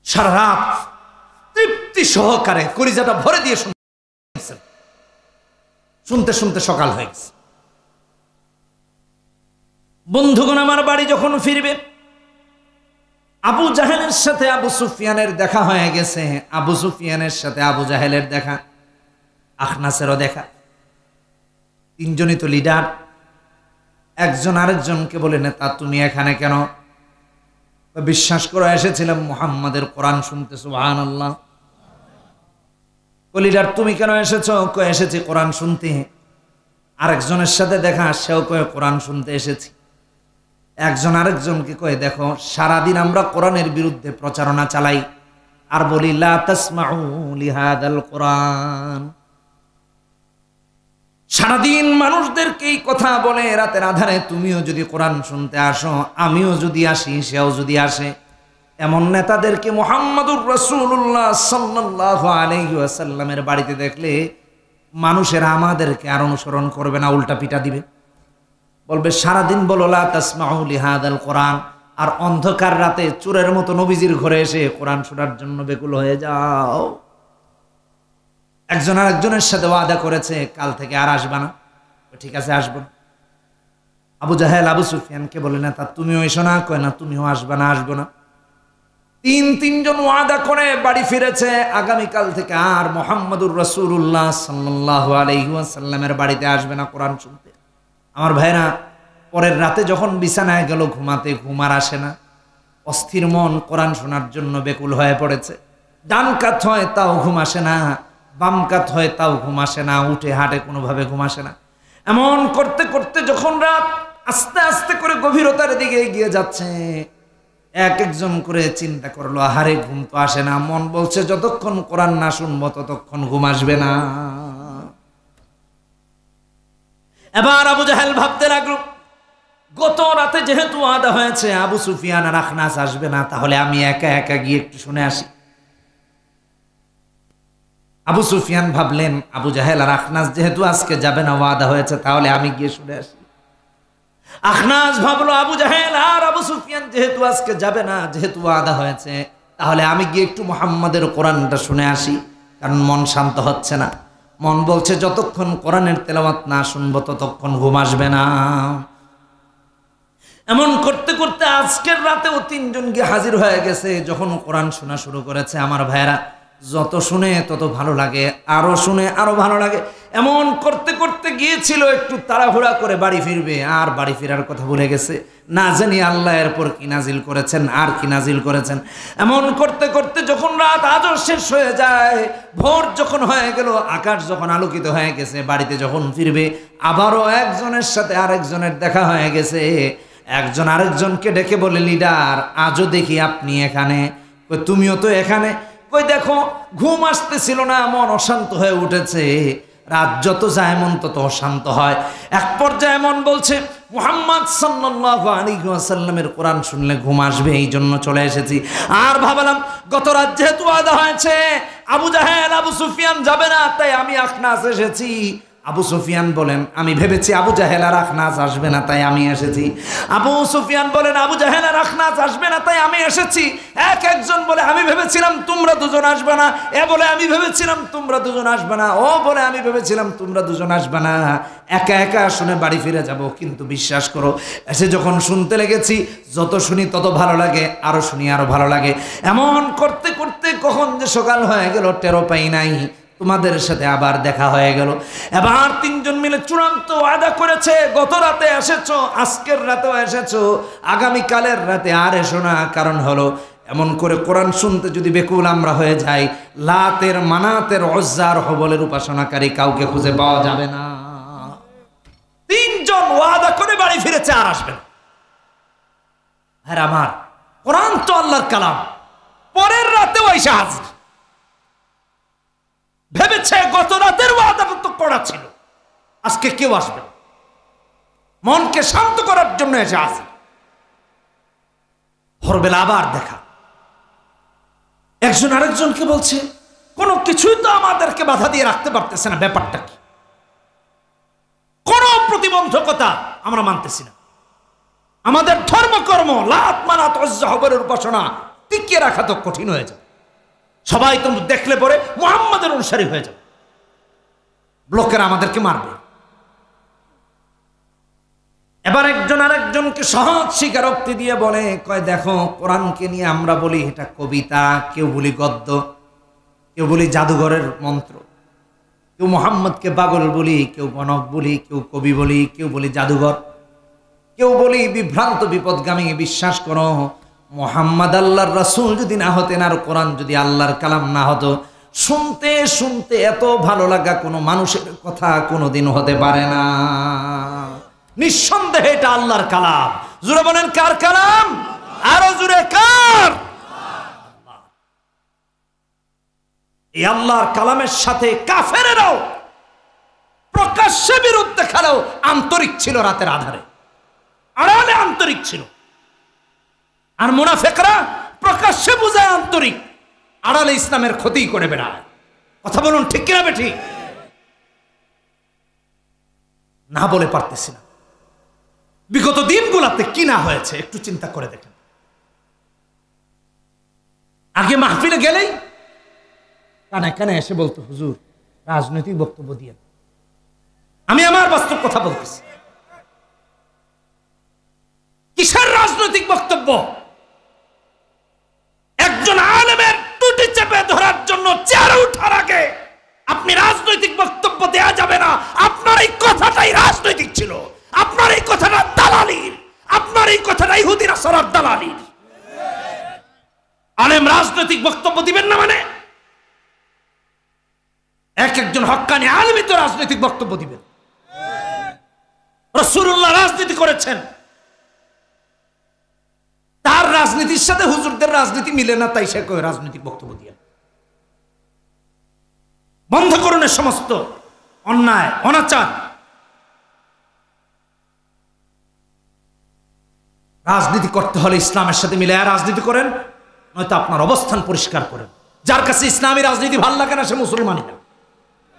সারা রাত তৃপ্তি সহকারে কলিজাটা ভরে দিয়ে শুনতেছেন, শুনতে শুনতে সকাল হয়ে গেছে। বন্ধুগণ, আমার বাড়ি যখন ফিরবে, আবু জাহেলের সাথে আবু সুফিয়ানের দেখা হয়ে গেছে। আবু সুফিয়ানের সাথে আবু জাহেলের দেখা, আখনাসেরও দেখা। 3 জনই তো লিডার। একজন আরেকজনকে বলে, নেতা তুমি এখানে কেন? বিশ্বাস করে এসেছিলাম মুহাম্মাদের কোরআন শুনতে। সুবহানাল্লাহ। লিডার তুমি কেন এসেছো? কয়ে এসেছি কোরআন শুনতে। আরেকজনের সাথে দেখা, সেও কয়ে কোরআন শুনতে এসেছি। একজন আরেকজনকে কয়ে, দেখো সারাদিন আমরা কোরআনের বিরুদ্ধে প্রচারণা চালাই আর বলি লা তাসমাউ লিহাদাল কোরআন। সারাদিন মানুষদেরকে এই কথা বলে, রাতের আধারে তুমিও যদি কোরআন শুনতে আসো, আমিও যদি আসি, সেও যদি আসে। এমন নেতাদেরকে মুহাম্মদুর রাসূলুল্লাহ সাল্লাল্লাহু আলাইহি ওয়াসাল্লামের বাড়িতে দেখলে মানুষেরা আমাদেরকে আর অনুসরণ করবে না, উল্টা পিটা দিবে। বলবে সারাদিন বলো লা তাসমাউ লিহাদাল কোরআন, আর অন্ধকার রাতে চোরের মতো নবীজির ঘরে এসে কোরআন শোনার জন্য বেকুল হয়ে যাও। একজন আর একজনের সাথে ওয়াদা করেছে কাল থেকে আর আসবে না। ঠিক আছে, আসবো না। আবু জাহেল আবু সুফিয়ানকে বলে, না তা তুমিও এসো না। কয় না, তুমিও আসবে না। আসবো না। 3 জন ওয়াদা করে বাড়ি ফিরেছে, আগামীকাল থেকে আর মুহাম্মদুর রাসূলুল্লাহ সাল্লাল্লাহু আলাইহি ওয়াসাল্লামের বাড়িতে আসবে না কোরআন শুনতে। আমার ভাইরা, পরের রাতে যখন বিছানায় গেল ঘুমাতে, ঘুম আর আসে না। অস্থির মন কোরআন শোনার জন্য বেকুল হয়ে পড়েছে। ডান কাত হয় তাও ঘুম আসে না, বাম কাত হয় তাও ঘুম আসে না, উঠে হাঁটে কোনোভাবে ঘুম আসে না। এমন করতে করতে যখন রাত আস্তে আস্তে করে গভীরতার দিকে এগিয়ে যাচ্ছে, এক একজন করে চিন্তা করলো, আহারে ঘুম তো আসে না। মন বলছে যতক্ষণ কোরআন না শুনবো ততক্ষণ ঘুম আসবে না। এবার আবু জাহেল ভাবতে লাগলো, গত রাতে যেহেতু ওয়াদা হয়েছে আবু সুফিয়ান আর আখনাস আসবে না, তাহলে আমি একা একা গিয়ে একটু শুনে আসি। আবু সুফিয়ান ভাবলেন, আবু জাহেল আর আখনাস যেহেতু আজকে যাবে না, ওয়াদা হয়েছে, তাহলে আমি গিয়ে শুনে আসি। আখনাস ভাবলো, আবু জাহেল আর আবু সুফিয়ান যেহেতু আজকে যাবে না, যেহেতু ওয়াদা হয়েছে, তাহলে আমি গিয়ে একটু মুহাম্মাদের কোরআনটা শুনে আসি। কারণ মন শান্ত হচ্ছে না। মন বলছে যতক্ষণ কোরআনের তেলাওয়াত না শুনবো ততক্ষণ ঘুম আসবে না। এমন করতে করতে আজকের রাতেও 3 জন গিয়ে হাজির হয়ে গেছে। যখন কোরআন শোনা শুরু করেছে, আমার ভাইয়েরা, যত শুনে তত ভালো লাগে, আরো শুনে আরো ভালো লাগে। এমন করতে করতে গিয়েছিল একটু তাড়াহুড়া করে বাড়ি ফিরবে, আর বাড়ি ফেরার কথা ভুলে গেছে। না জানি আল্লাহ এরপর কি নাজিল করেছেন আর কি নাজিল করেছেন। এমন করতে করতে যখন রাত আজও শেষ হয়ে যায়, ভোর যখন হয়ে গেল, আকাশ যখন আলোকিত হয়ে গেছে, বাড়িতে যখন ফিরবে আবারও একজনের সাথে আরেকজনের দেখা হয়ে গেছে। একজন আরেকজনকে ডেকে বলে, লিডার আজও দেখি আপনি এখানে। কই তুমিও তো এখানে। কই দেখো ঘুম আসতেছিল না, মন অশান্ত হয়ে উঠেছে। রাত যত যায় মন তত অশান্ত হয়। এক পর্যায়ে মন বলছে মুহাম্মদ সাল্লাল্লাহু আলাইহি ওয়াসাল্লামের কোরআন শুনলে ঘুম আসবে, এই জন্য চলে এসেছি। আর ভাবলাম গত রাত যেহেতু ওয়াদা হয়েছে আবু জাহেল আবু সুফিয়ান যাবে না, তাই আমি আখনাস এসেছি। আবু সুফিয়ান বলেন আমি ভেবেছি আবু জাহেল আর আখনাস আসবে না, তাই আমি এসেছি। আবু সুফিয়ান বলেন আবু জাহেল আর আখনাস আসবে না, তাই আমি এসেছি। একজন বলে আমি ভেবেছিলাম তোমরা দুজন আসবে না, এ বলে আমি ভেবেছিলাম তোমরা দুজন আসবে না, ও বলে আমি ভেবেছিলাম তোমরা দুজন আসবে না। একা একা শুনে বাড়ি ফিরে যাব। কিন্তু বিশ্বাস করো, এসে যখন শুনতে লেগেছি, যত শুনি তত ভালো লাগে, আরো শুনি আরো ভালো লাগে। এমন করতে করতে কখন যে সকাল হয়ে গেল টেরও পাই নাই। তোমাদের সাথে আবার দেখা হয়ে গেল। এবার তিনজন মিলে চূড়ান্ত ওয়াদা করেছে, গত রাতে এসেছো, আজকের রাতেও এসেছো, আগামীকালের রাতে আর এসো না। কারণ হলো এমন করে কোরআন শুনতে যদি বেকুল আমরা হয়ে যাই, লাতের মানাতের উজ্জার হবলের উপাসনাকারী কাউকে খুঁজে পাওয়া যাবে না। তিনজন ওয়াদা করে বাড়ি ফিরেছে, আর আসবে না। হ্যাঁ আমার কোরআন তো আল্লাহর কালাম, পরের রাতেও এসে হাজির। ভেবেছে গত রাতের ওয়াদাটা তো করা ছিল, আজকে কেউ আসবে না। মনকে শান্ত করার জন্য এসে আসে। ভোরবেলা আবার দেখা। একজন আরেকজনকে বলছে কোনো কিছুই তো আমাদেরকে বাধা দিয়ে রাখতে পারতেছে না, ব্যাপারটা কি? কোন প্রতিবন্ধকতা আমরা মানতেছি না। আমাদের ধর্মকর্ম লাত মানাত উজ্জা হবরের উপাসনা টিকিয়ে রাখা তো কঠিন হয়ে যায়। সবাই তো দেখলে পরে মুহাম্মাদের অনুসারী হয়ে যাবে, লোকেরা আমাদেরকে মারবে। এবার একজন আরেকজনকে সহজ স্বীকারোক্তি দিয়ে বলে, কয় দেখো কোরআনকে নিয়ে আমরা বলি এটা কবিতা, কেউ বলি গদ্য, কেউ বলি জাদুঘরের মন্ত্র, কেউ মুহাম্মদকে পাগল বলি, কেউ গণক বলি, কেউ কবি বলি, কেউ বলি জাদুঘর, কেউ বলি বিভ্রান্ত বিপদগামী। বিশ্বাস করো মুহাম্মদ আল্লাহর রাসূল যদি না হতেন, আর কোরআন যদি আল্লাহর কালাম না হতো, শুনতে শুনতে এত ভালো লাগা কোনো মানুষের কথা কোনোদিন হতে পারে না। নিঃসন্দেহে এটা আল্লাহর কালাম। জোরে বলেন কার কালাম? আরো জোরে কার? এই আল্লাহর কালামের সাথে কাফেরেরাও প্রকাশ্যে বিরুদ্ধে খেলেও আন্তরিক ছিল। রাতের আধারে আড়ালে আন্তরিক ছিল। আর মুনাফিকরা প্রকাশ্যে বুঝায় আন্তরিক, আড়ালে ইসলামের ক্ষতি করে বেড়ায়। কথা বলুন ঠিক কিনা বেঠিক? না বলে পারতেছি না। বিগত দিনগুলোতে কি না হয়েছে একটু চিন্তা করে দেখেন। আগে মাহফিলে গেলেই কানে কানে এসে বলতো, হুজুর রাজনৈতিক বক্তব্য দিয়ে। আমি আমার বাস্তব কথা বলতেছি। কিসের রাজনৈতিক বক্তব্য? একজন আলেমের টুটি চেপে ধরার জন্য চেয়ারে ওঠার আগে আপনি রাজনৈতিক বক্তব্য দেয়া যাবে না। আপনার এই কথাটাই রাজনৈতিক ছিল, আপনার এই কথাটা দালালির, আপনার এই কথাটা ইহুদি নাসারার দালালির। আলেম রাজনৈতিক বক্তব্য দিবেন না মানে? একজন হক্কানি আলেমই তো রাজনৈতিক বক্তব্য দিবেন। রাসূলুল্লাহ রাজনীতি করেছেন, তার রাজনীতির সাথে হুজুরদের রাজনীতি মিলে না, তাই সে কয় রাজনৈতিক বক্তব্য দিয়ে। বন্ধ করুন সমস্ত অন্যায় অনাচার। রাজনীতি করতে হলে ইসলামের সাথে মিলে রাজনীতি করেন, নয়তো আপনার অবস্থান পরিষ্কার করেন। যার কাছে ইসলামী রাজনীতি ভালো লাগে না সে মুসলমানই না,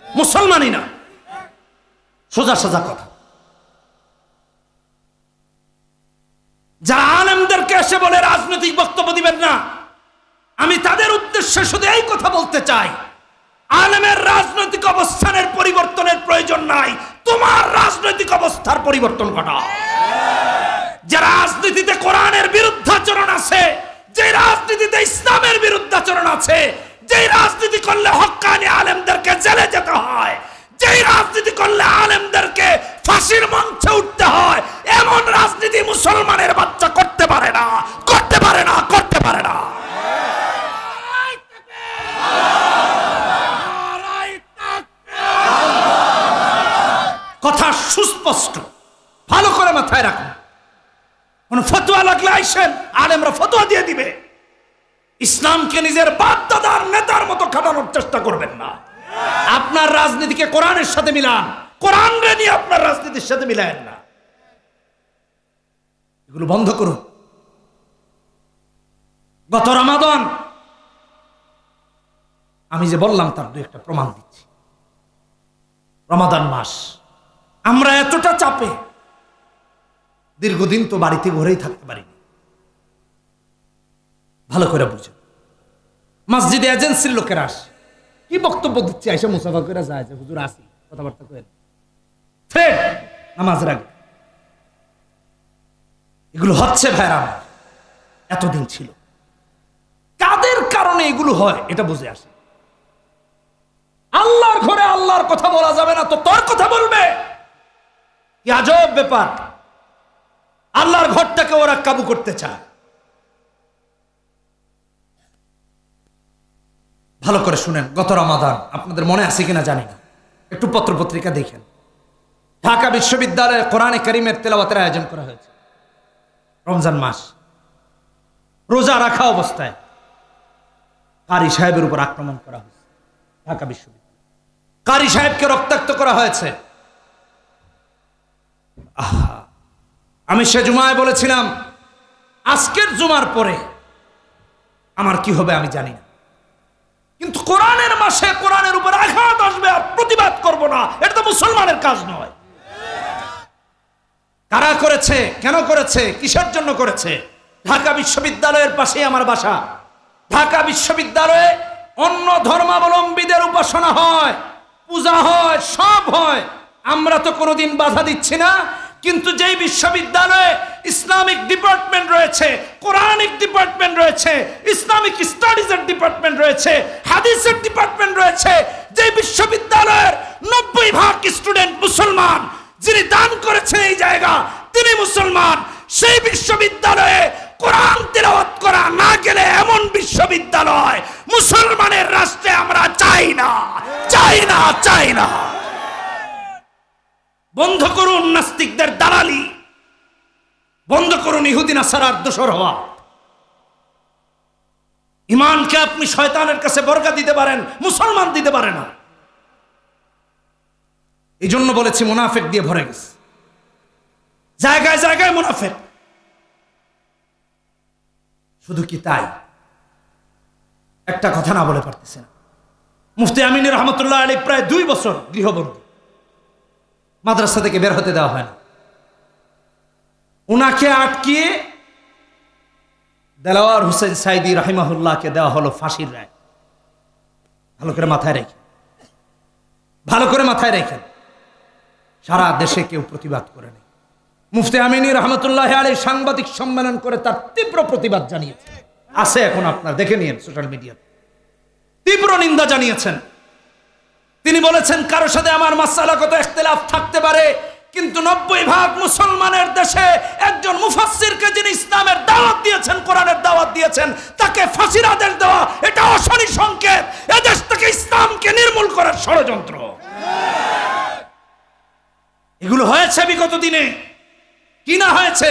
মুসলমানই না। সোজা সোজা কথা। যারা আলেমদেরকে এসে বলে রাজনৈতিক বক্তব্য দিবেন না, আমি তাদের উদ্দেশ্যে শুধু এই কথা বলতে চাই, আলেমের রাজনৈতিক অবস্থানের পরিবর্তনের প্রয়োজন নাই, তোমার রাজনৈতিক অবস্থার পরিবর্তন ঘটাও। যে রাজনীতিতে কোরআনের বিরুদ্ধাচরণ আছে, যে রাজনীতিতে ইসলামের বিরুদ্ধাচরণ আছে, যে যেই রাজনীতি করলে হক্কানি আলেমদেরকে জেলে যেতে হয়, যেই রাজনীতি করলে আলেমদেরকে ফাঁসির মঞ্চে উঠতে হয়, এমন রাজনীতি মুসলমানের বাচ্চা করতে পারে না, করতে পারে না, করতে পারে না। কথা সুস্পষ্ট, ভালো করে মাথায় রাখুন। কোন ফতোয়া লাগলে আইসেন, আলেমরা ফতোয়া দিয়ে দিবে। ইসলামকে নিজের বাপ দাদার নেতার মতো খাটানোর চেষ্টা করবেন না। আপনার রাজনীতিকে কোরআনের সাথে মিলান, কোরআন রে নিয়ে আপনার রাজনীতির সাথে মিলায়েন না। এগুলো বন্ধ করুন। গত রমাদান আমি যে বললাম তার দু একটা প্রমাণ দিচ্ছি। রমাদান মাস আমরা এতটা চাপে দীর্ঘদিন তো বাড়িতে ঘরেই থাকতে পারিনি। ভালো করে বুঝুন, মসজিদে এজেন্সির লোকেরা আসে, কি বক্তব্য দিচ্ছে, এসে মুসাফা করে যায় যে হুজুর আসি, কথাবার্তা করেন, থ্রেড নামাজের আগে। এগুলো হচ্ছে ভাইরা আমার, এতদিন ছিল। কাদের কারণে এগুলো হয় এটা বুঝে আসে। আল্লাহর ঘরে আল্লাহর কথা বলা যাবে না তো তোর কথা বলবে, কি আজব ব্যাপার। আল্লাহর ঘরটাকে ওরা কাবু করতে চায়। ভালো করে শুনেন, গত রমাদান আপনাদের মনে আছে কিনা জানি না, একটু পত্রপত্রিকা দেখেন। ঢাকা বিশ্ববিদ্যালয়ে কোরআনে কারীমের তেলাওয়াতের আয়োজন করা হয়েছে। রমজান মাস, রোজা রাখা অবস্থায় কারি সাহেবের উপর আক্রমণ করা হয়েছে। ঢাকা বিশ্ববিদ্যালয় কারি সাহেবকে রক্তাক্ত করা হয়েছে। আহা, আমি সে জুমায় বলেছিলাম আজকের জুমার পরে আমার কি হবে আমি জানি না, কিন্তু কোরআনের মাসে কোরআনের উপর আঘাত আসবে আর প্রতিবাদ করব না, এটা তো মুসলমানের কাজ নয়। কারা করেছে, কেন করেছে, কিসের জন্য করেছে? ঢাকা বিশ্ববিদ্যালয়ের পাশে আমার বাসা। ঢাকা বিশ্ববিদ্যালয়ে অন্য ধর্মাবলম্বীদের উপাসনা হয়, পূজা হয়, সব হয়। আমরা তো কোনোদিন বাধা দিচ্ছি না, কিন্তু যেই বিশ্ববিদ্যালয়ে ইসলামিক ডিপার্টমেন্ট রয়েছে, কোরআনিক ডিপার্টমেন্ট রয়েছে, ইসলামিক স্টাডিজের ডিপার্টমেন্ট রয়েছে, হাদিসের ডিপার্টমেন্ট রয়েছে, যে বিশ্ববিদ্যালয়ের 90% স্টুডেন্ট মুসলমান, যিনি দান করেছেন এই জায়গা তিনি মুসলমান, সেই বিশ্ববিদ্যালয়ে কোরআন তিলাওয়াত করা না গেলে এমন বিশ্ববিদ্যালয় মুসলমানের রাষ্ট্রে আমরা চাই না, চাই না, চাই না। বন্ধ করুন নাস্তিকদের দালালি, বন্ধ করুন ইহুদি নাসারার দোসর হওয়া। ইমানকে আপনি শয়তানের কাছে বরকা দিতে পারেন, মুসলমান দিতে পারে না। এই জন্য বলেছি মুনাফিক দিয়ে ভরে গেছে, জায়গায় জায়গায় মুনাফিক। শুধু কি তাই, একটা কথা না বলে পারতেছে না। মুফতি আমিন রহমতুল্লাহ আলাইহি প্রায় 2 বছর গৃহবন্দী, মাদ্রাসা থেকে বের হতে দেওয়া হয় না। উনাকে আটকিয়ে দেলাওয়ার হোসেন সাইদি রাহিমাহুল্লাহকে দেওয়া হলো ফাঁসির রায়। ভালো করে মাথায় রেখেন, ভালো করে মাথায় রেখেন। সারা দেশে কেউ প্রতিবাদ করে নেই। মুফতি আমিন রহমতুল্লাহ আলাইহি সাংবাদিক সম্মেলন করে তার তীব্র প্রতিবাদ জানিয়েছেন, আছে এখন আপনারা দেখে নিন সোশ্যাল মিডিয়াতে। তীব্র নিন্দা জানিয়েছেন। তিনি বলেছেন কারোর সাথে আমার মাসআলাগত ইখতিলাফ থাকতে পারে, কিন্তু 90% মুসলমানের দেশে একজন মুফাসসিরকে যিনি ইসলামের দাওয়াত দিয়েছেন, কোরআনের দাওয়াত দিয়েছেন, তাকে ফাঁসির আদেশ দেওয়া এটা অশনি সংকেত, এদেশ থেকে ইসলামকে নির্মূল করার ষড়যন্ত্র। এগুলো হয়েছে বিগত দিনে, কি না হয়েছে?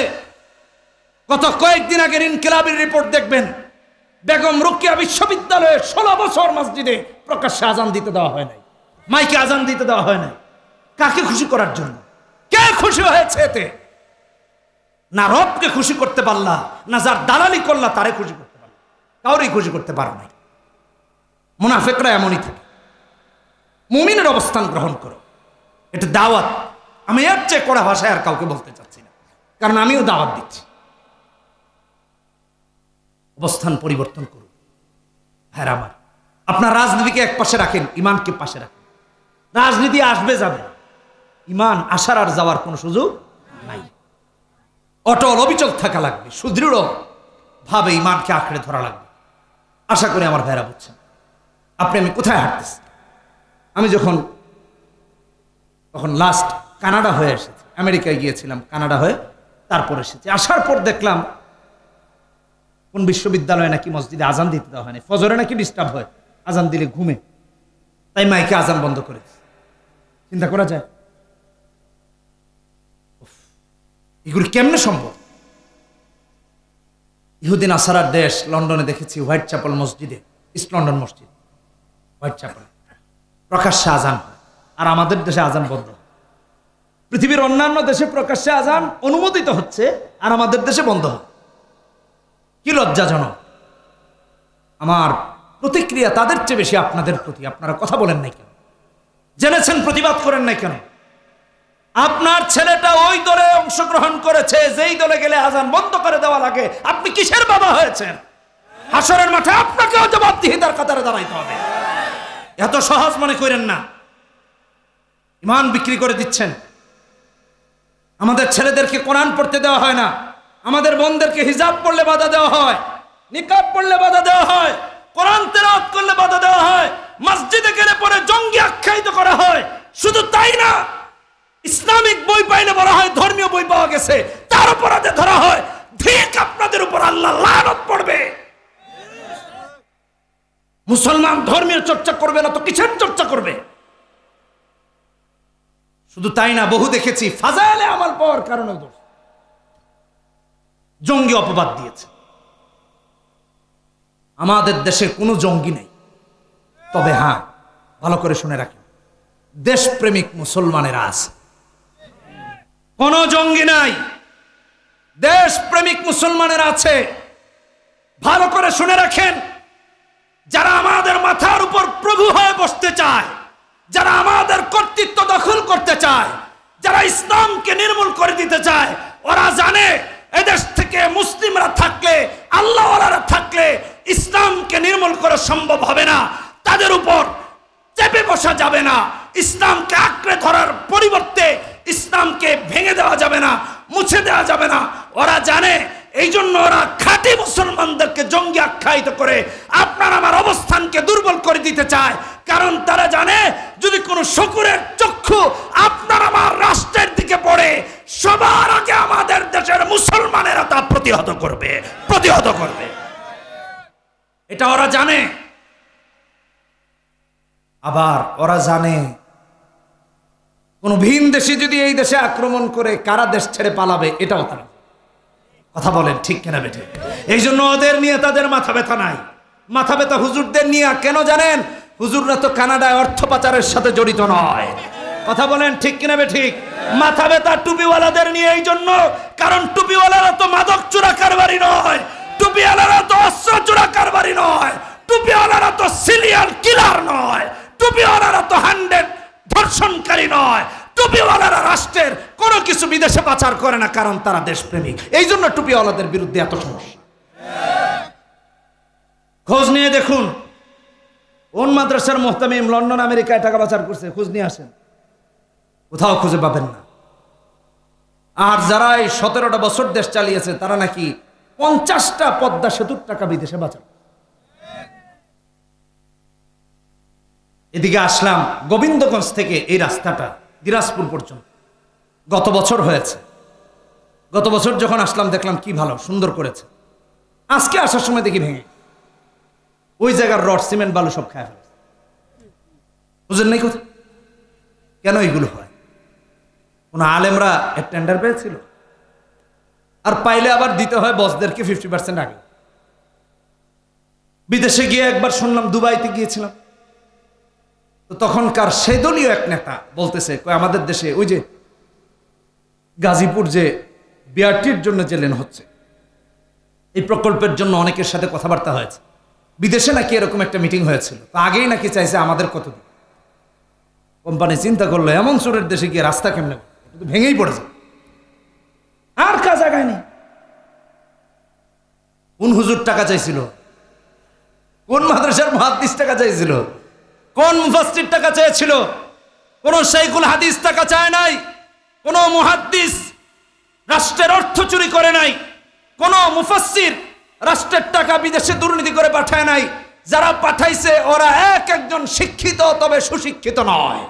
গত কয়েকদিন আগের ইনকিলাবের রিপোর্ট দেখবেন, বেগম রোকেয়া বিশ্ববিদ্যালয়ে 16 বছর মসজিদে প্রকাশ্যে আজান দিতে দেওয়া হয় নাই, মাইকে আজান দিতে দেওয়া হয় নাই। কাকে খুশি করার জন্য? কে খুশি হয়েছে এতে? না রবকে খুশি করতে পারলা, না যার দালালি করলা তারে খুশি করতে পারলা, কাউরেই খুশি করতে পারো নাই। মুনাফিকরা এমনই থাকে। মুমিনের অবস্থান গ্রহণ করো, এটা দাওয়াত। আমি এর চেয়ে কড়া ভাষায় আর কাউকে বলতে চাচ্ছি না, কারণ আমিও দাওয়াত দিচ্ছি। অবস্থান পরিবর্তন করুন। হ্যাঁ আমার, আপনার রাজনীতিকে এক পাশে রাখেন, ইমানকে পাশে রাখেন। রাজনীতি আসবে যাবে, ইমান আসার আর যাওয়ার কোনো সুযোগ নাই। অটল অবিচল থাকা লাগবে, সুদৃঢ় ভাবে ইমানকে আঁকড়ে ধরা লাগবে। আশা করি আমার ভাইরা বুঝছেন। আপনি আমি কোথায় হাঁটতেছি? আমি তখন লাস্ট কানাডা হয়ে এসেছি, আমেরিকায় গিয়েছিলাম, কানাডা হয়ে তারপর এসেছি। আসার পর দেখলাম কোন বিশ্ববিদ্যালয়ে নাকি মসজিদে আজান দিতে দেওয়া হয়নি, ফজরে নাকি ডিস্টার্ব হয় আজান দিলে ঘুমে, তাই মাইকে আজান বন্ধ করে দিচ্ছে। চিন্তা করা যায় এগুলি কেমনে সম্ভব? ইহুদিন আসারার দেশ লন্ডনে দেখেছি হোয়াইট চ্যাপেল মসজিদে, ইস্ট লন্ডন মসজিদ, হোয়াইট চ্যাপেল প্রকাশ্যে আজান হয়, আর আমাদের দেশে আজান বন্ধ। পৃথিবীর অন্যান্য দেশে প্রকাশ্যে আজান অনুমোদিত হচ্ছে, আর আমাদের দেশে বন্ধ হয়। কি লজ্জাজনক! আমার প্রতিক্রিয়া তাদের চেয়ে বেশি আপনাদের প্রতি। আপনারা কথা বলেন নাই কেন? জেনেছেন প্রতিবাদ করেন নাই কেন? আপনার ছেলেটা ওই দলে অংশগ্রহণ করেছে যেই দলে গেলে আজান বন্ধ করে দেওয়া লাগে। আপনি কিসের বাবা হয়েছেন? হাসরের মাঠে আপনাকেও জবাবদিহিতার কাতারে দাঁড়াইতে হবে। এত সহজ মনে করেন না। ঈমান বিক্রি করে দিচ্ছেন। আমাদের ছেলেদেরকে কোরআন পড়তে দেওয়া হয় না, আমাদের বোনদেরকে হিজাব পড়লে বাধা দেওয়া হয়, নিকাব পড়লে বাধা দেওয়া হয়, কোরআন তেলাওয়াত করলে বাধা দেওয়া হয়, মসজিদে গেলে পরে জঙ্গি আখ্যায়িত করা হয়। শুধু তাই না, ইসলামিক বই পাইলে বলা হয় ধর্মীয় বই পাওয়া গেছে, তার অপরাধে ধরা হয়। ঠিক আপনাদের উপর আল্লাহ লানত পড়বে। মুসলমান ধর্মীয় চর্চা করবে না তো কিসের চর্চা করবে? শুধু তাই না, বহু দেখেছি ফাজাইলে আমাল পাওয়ার কারণে জঙ্গি অপবাদ দিয়েছে। আমাদের দেশে কোনো জঙ্গি নেই, তবে হ্যাঁ, ভালো করে শুনে রাখেন, দেশপ্রেমিক মুসলমানেরা আছে। কোন জঙ্গি নাই, দেশপ্রেমিক মুসলমানেরা আছে। ভালো করে শুনে রাখেন, যারা আমাদের মাথার উপর প্রভু হয়ে বসতে চায়, যারা আমাদের কর্তৃত্ব দখল করতে চায়, যারা ইসলামকে নির্মূল করে দিতে চায়, ওরা জানে এদেশ থেকে মুসলিমরা থাকলে, আল্লাহওয়ালারা থাকলে ইসলামকে নির্মূল করা সম্ভব হবে না। তাদের উপর চেপে বসা যাবে না। ইসলামকে আঁকড়ে ধরার পরিবর্তে ইসলামকে ভেঙে দেওয়া যাবে না, মুছে দেওয়া যাবে না। ওরা জানে, এই জন্য ওরা খাঁটি মুসলমানদেরকে জঙ্গি আখ্যায়িত করে আপনার আমার অবস্থানকে দুর্বল করে দিতে চায়। কারণ তারা জানে, যদি কোনো শকুরের চক্ষু আপনার আমার রাষ্ট্রের দিকে পড়ে, সবার আগে আমাদের দেশের মুসলমানেরা তা প্রতিহত করবে। এটা ওরা জানে। আবার ওরা জানে, কোন ভিন দেশে যদি এই দেশে আক্রমণ করে কারা দেশ ছেড়ে পালাবে, এটাও তারা। কথা বলেন ঠিক কিনা বেঠে? এই জন্য ওদের নিয়ে তাদের মাথা ব্যথা নাই। মাথা ব্যথা হুজুরদের নিয়ে। কেন জানেন? হুজুররা তো কানাডায় অর্থ পাচারের সাথে জড়িত নয়। কথা বলেন ঠিক কিনা বেঠিক? মাথা ব্যথা টুপিওয়ালাদের নিয়ে এই জন্য, কারণ টুপিওয়ালারা তো মাদক চোরা কারবারি নয়, টুপিওয়ালারা তো অস্ত্র চোরা কারবারি নয়, টুপিওয়ালারা তো সিরিয়াল কিলার নয়, টুপিওয়ালারা তো হ্যান্ডেড ধর্ষণকারী নয়, টুপিওয়ালারা রাষ্ট্রের কোনো কিছু বিদেশে পাচার করে না, কারণ তারা দেশপ্রেমিক। এই জন্য টুপিওয়ালাদের বিরুদ্ধে এত সমস্যা। খোঁজ নিয়ে দেখুন, কোন মাদ্রাসার মুহতামিম লন্ডন আমেরিকায় টাকা পাচার করছে, খোঁজ নিয়ে আসেন, কোথাও খুঁজে পাবেন না। আর যারা এই 17টা বছর দেশ চালিয়েছে, তারা নাকি 50টা পদ্মা সেতুর টাকা বিদেশে পাচার। এদিকে আসলাম গোবিন্দগঞ্জ থেকে এই রাস্তাটা দিনাজপুর পর্যন্ত গত বছর হয়েছে। গত বছর যখন আসলাম দেখলাম কি ভালো সুন্দর করেছে। আজকে আসার সময় দেখি ভেঙে, ওই জায়গার রড সিমেন্ট বালু সব খায় ফেলেছে। বুঝলেন নাই কথা? কেন এগুলো হয়? কোন আলেমরা এক টেন্ডার পেয়েছিল, আর পাইলে আবার দিতে হয় বসদেরকে 50% আগে। বিদেশে গিয়ে একবার শুনলাম, দুবাইতে গিয়েছিলাম, তো তখনকার সেই দলীয় এক নেতা বলতেছে, আমাদের দেশে ওই যে গাজীপুর যে বিআরটির জন্য যে লেন হচ্ছে, এই প্রকল্পের জন্য অনেকের সাথে কথাবার্তা হয়েছে। বিদেশে নাকি এরকম একটা মিটিং হয়েছিল, তো আগেই নাকি চাইছে আমাদের কত দিন। কোম্পানি চিন্তা করলো, এমন চোরের দেশে গিয়ে রাস্তা কেমনে ভেঙেই পড়েছে, আর কাজ আগায়নি। কোন হুজুর টাকা চাইছিল? কোন মাদ্রাসার মুহাদ্দিস টাকা চাইছিল? কোন মুফাসসির টাকা চেয়েছিল? কোন শাইখুল হাদিস টাকা চায় নাই। কোন মুহাদ্দিস রাষ্ট্রের অর্থ চুরি করে নাই। কোন মুফাসসির রাষ্ট্রের টাকা বিদেশে দুর্নীতি করে পাঠায় নাই। যারা পাঠাইছে ওরা এক একজন শিক্ষিত, তবে সুশিক্ষিত নয়।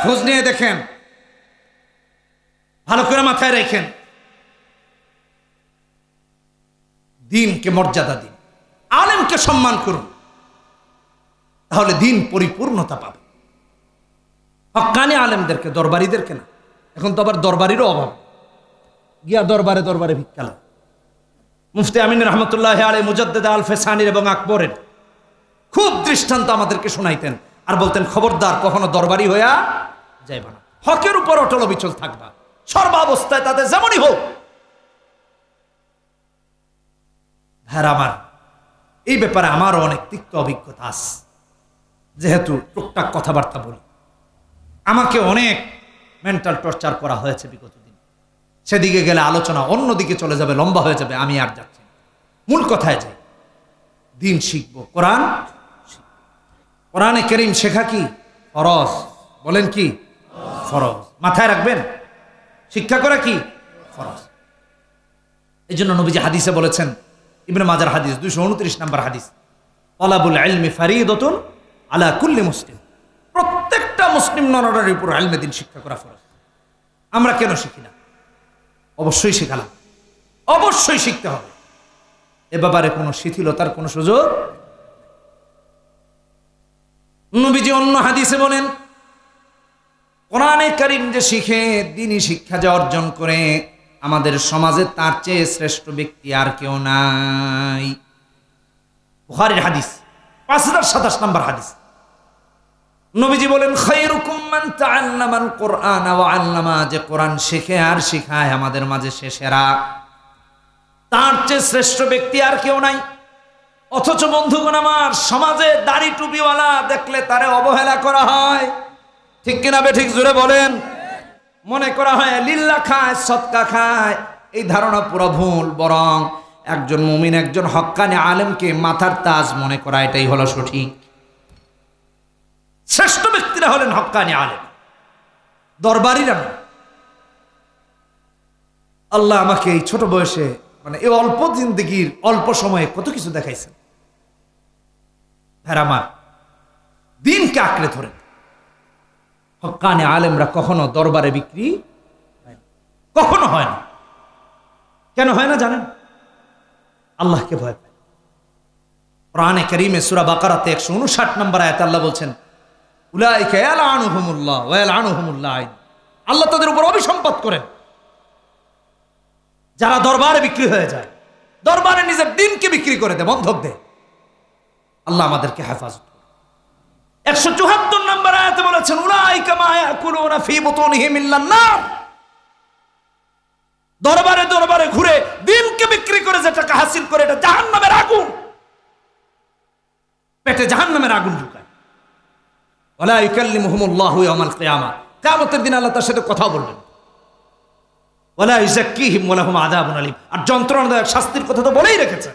খোঁজ নিয়ে দেখেন, ভালো করে মাথায় রাখেন। দ্বীনকে মর্যাদা দিন, আলেমকে সম্মান করুন, তাহলে দ্বীন পরিপূর্ণতা পাবে। হক্কানি আলেমদেরকে, দরবারিদেরকে না। এখন তো আবার দরবারিরও অভাব, গিয়া দরবারে দরবারে ভিক্ষাল। মুফতি আমিন রহমতুল্লাহ আলাইহি মুজাদ্দিদ আল ফেসানির এবং আকবরের খুব দৃষ্টান্ত আমাদেরকে শোনাইতেন, আর বলতেন খবরদার কখনো দরবারি হইয়া যাইবা না, হকের উপর অটল অবিচল থাকবা সর্বাবস্থায়, তাতে যেমনই হোক। হ্যাঁ, আমার এই ব্যাপারে আমারও অনেক তিক্ত অভিজ্ঞতা আছে, যেহেতু টুকটাক কথাবার্তা বলি। আমাকে অনেক মেন্টাল টর্চার করা হয়েছে বিগত দিন। সেদিকে গেলে আলোচনা অন্যদিকে চলে যাবে, লম্বা হয়ে যাবে, আমি আর যাচ্ছি না। মূল কথায় যাই, দ্বীন শিখবো, কোরআন, কোরআনে কারীম শেখা কি ফরজ? বলেন কি ফরজ? মাথায় রাখবেন, শিক্ষা করা কি ফরজ। এই জন্য নবীজি হাদিসে বলেছেন, ইবনে মাজার হাদিস 229 নম্বর হাদিস, তালাবুল ইলমি ফারিদাতুন আলা কুল্লি মুসলিম। প্রত্যেকটা মুসলিম নরনারীর উপর ইলমে দ্বীন শিক্ষা করা ফরজ। আমরা কেন শিখি না? অবশ্যই শেখালাম, অবশ্যই শিখতে হবে। এ ব্যাপারে কোনো শিথিলতার কোনো সুযোগ। নবীজি অন্য হাদিসে বলেন, কোরআনে কারীম যে শিখে, দ্বীনি শিক্ষা যে অর্জন করে, আমাদের সমাজে তার চেয়ে শ্রেষ্ঠ ব্যক্তি আর কেউ নাই। বুখারীর হাদিস 5027 নম্বর হাদিস। নবীজি বলেন, খায়রুকুম মান তাআল্লামাল কুরআন ওয়া আল্লামা, যে কোরআন শেখে আর শিখায়, আমাদের মাঝে সে সেরা, তার চেয়ে শ্রেষ্ঠ ব্যক্তি আর কেউ নাই। অথচ বন্ধুগণ আমার, সমাজে দাড়ি টুপিওয়ালা দেখলে তারে অবহেলা করা হয়, ঠিক কিনা বেঠিক? জোরে বলেন। মনে করা হয় লিল্লাহ খায়, সদকা খায়। এই ধারণা পুরো ভুল। বরং একজন মুমিন, একজন হক্কানি আলেমকে মাথার তাজ মনে করা, এটাই হলো সঠিক। শ্রেষ্ঠ ব্যক্তিরা হলেন হক্কানি আলেম, দরবারিরা না। আল্লাহ আমাকে এই ছোট বয়সে, মানে এই অল্প জিন্দেগির অল্প সময়ে কত কিছু দেখাইছেন। হ্যাঁ, আমার দ্বীনকে আঁকড়ে ধরেন। হক্কানি আলেমরা কখনো দরবারে বিক্রি কখনো হয় না। কেন হয় না জানেন? আল্লাহকে ভয় পায়। কোরআনে কারীমে সূরা বাকারাতে 159 নম্বর আয়াতে আল্লাহ বলছেন, উলাইকা ইয়ালআনুহুমুল্লাহ ওয়া ইয়ালআনুহুমুল লাঈন। আল্লাহ তাদের উপর অভিসম্পাত করেন যারা দরবারে বিক্রি হয়ে যায়, দরবারে নিজের দ্বীনকে বিক্রি করে দেয়, বন্ধক দেয়। আল্লাহ আমাদেরকে হেফাজত করে। 174 নম্বর আয়াতে বলেছেন, উলাইকা মা ইয়াকুলুনা ফি বুতুনিহিম ইল্লান নার। দরবারে দরবারে ঘুরে দ্বীনকে বিক্রি করে যে টাকা হাসিল করে, এটা জাহান্নামের আগুন, পেটে জাহান্নামের আগুন ঢুকায়। ওয়ালা ইউকাল্লিমুহুমুল্লাহু ইয়াওমাল কিয়ামা, কিয়ামতের দিন আল্লাহ তার সাথে কথা বলবেন। ওয়ালা ইউযাক্কিহিম ওয়া লাহুম আযাবুন আলীম, আর যন্ত্রণাদায়ক শাস্তির কথা তো বলেই রেখেছে।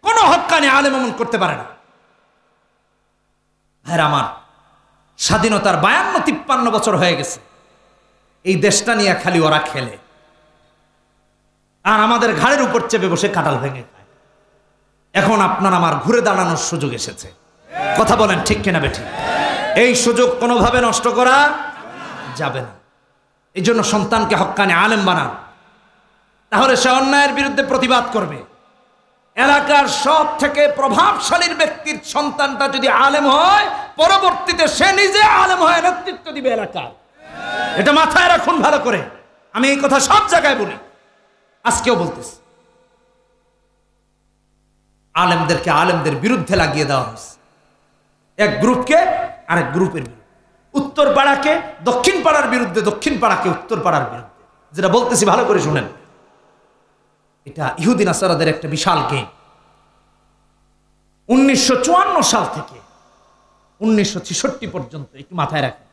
কোন হক্কানি আলেম এমন করতে পারে না। হ্যাঁ আমার, স্বাধীনতার 52-53 বছর হয়ে গেছে, এই দেশটা নিয়ে খালি ওরা খেলে, আর আমাদের ঘাড়ের উপর চেপে বসে কাঁঠাল ভেঙে খায়। এখন আপনার আমার ঘুরে দাঁড়ানোর সুযোগ এসেছে। কথা বলেন ঠিক কিনা বেঠিক? এই সুযোগ কোনোভাবে নষ্ট করা যাবে না। এই জন্য সন্তানকে হক্কানি আলেম বানান, তাহলে সে অন্যায়ের বিরুদ্ধে প্রতিবাদ করবে। এলাকার সব থেকে প্রভাবশালীর ব্যক্তির সন্তানটা যদি আলেম হয়, পরবর্তীতে সে নিজে আলেম হয়ে নেতৃত্ব দিবে এলাকার। এটা মাথায় রাখুন ভালো করে। আমি এই কথা সব জায়গায় বলি, আজকেও বলতেছি। আলেমদেরকে আলেমদের বিরুদ্ধে লাগিয়ে দেওয়া হয়েছে, এক গ্রুপকে আরেক গ্রুপের বিরুদ্ধে। উত্তর পাড়াকে দক্ষিণ পাড়ার বিরুদ্ধে, দক্ষিণ পাড়াকে উত্তর পাড়ার বিরুদ্ধে। যেটা বলতেছি ভালো করে শুনেন, এটা ইহুদি নাসারাদের একটা বিশাল গেম। 1954 সাল থেকে 1966 পর্যন্ত, একটু মাথায় রাখেন,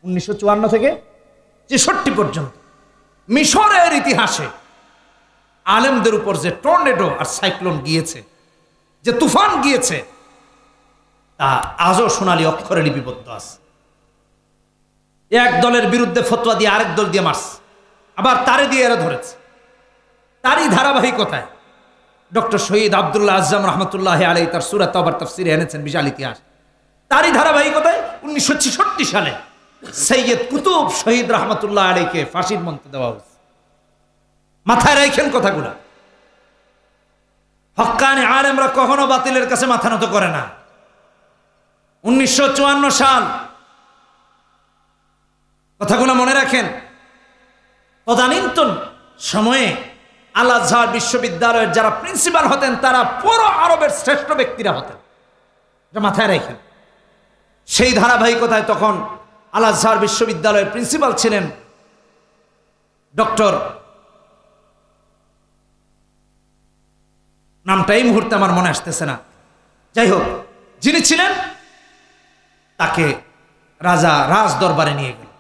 1954 থেকে 63 পর্যন্ত মিশরের ইতিহাসে আলেমদের উপর যে টর্নেডো আর সাইক্লোন গিয়েছে, যে তুফান গিয়েছে, তা আজও সোনালী অক্ষরে লিপিবদ্ধ আছে। এক দলের বিরুদ্ধে ফতোয়া দিয়ে আরেক দল দিয়ে মারছে, আবার তারে দিয়ে এরা ধরেছে। তারই ধারাবাহিকতায় ডক্টর শহীদ আব্দুল্লাহ আজম রহমতুল্লাহ আলাই তার সূরা তাওবার তাফসিরে এনেছেন, বিশাল ইতিহাস। তারই ধারাবাহিকতায় 1966 সালে সৈয়দ কুতুব শহীদ রহমতুল্লাহ আলাইকে ফাঁসির মঞ্চে দেওয়া হয়েছে। মাথায় রাখেন কথাগুলা। হক্কানি আলেমরা কখনো বাতিলের কাছে মাথা নত করে না। 1954 সাল, কথাগুলো মনে রাখেন। তদানীন্তন সময়ে আল আজহার বিশ্ববিদ্যালয়ের যারা প্রিন্সিপাল হতেন তারা পুরো আরবের শ্রেষ্ঠ ব্যক্তিরা হতেন, এটা মাথায় রাখেন। সেই ধারাবাহিকতায় তখন আল আজহার বিশ্ববিদ্যালয়ের প্রিন্সিপাল ছিলেন ডক্টর, নামটা এই মুহূর্তে আমার মনে আসতেছে না, যাই হোক, যিনি ছিলেন তাকে রাজা রাজ দরবারে নিয়ে গেল।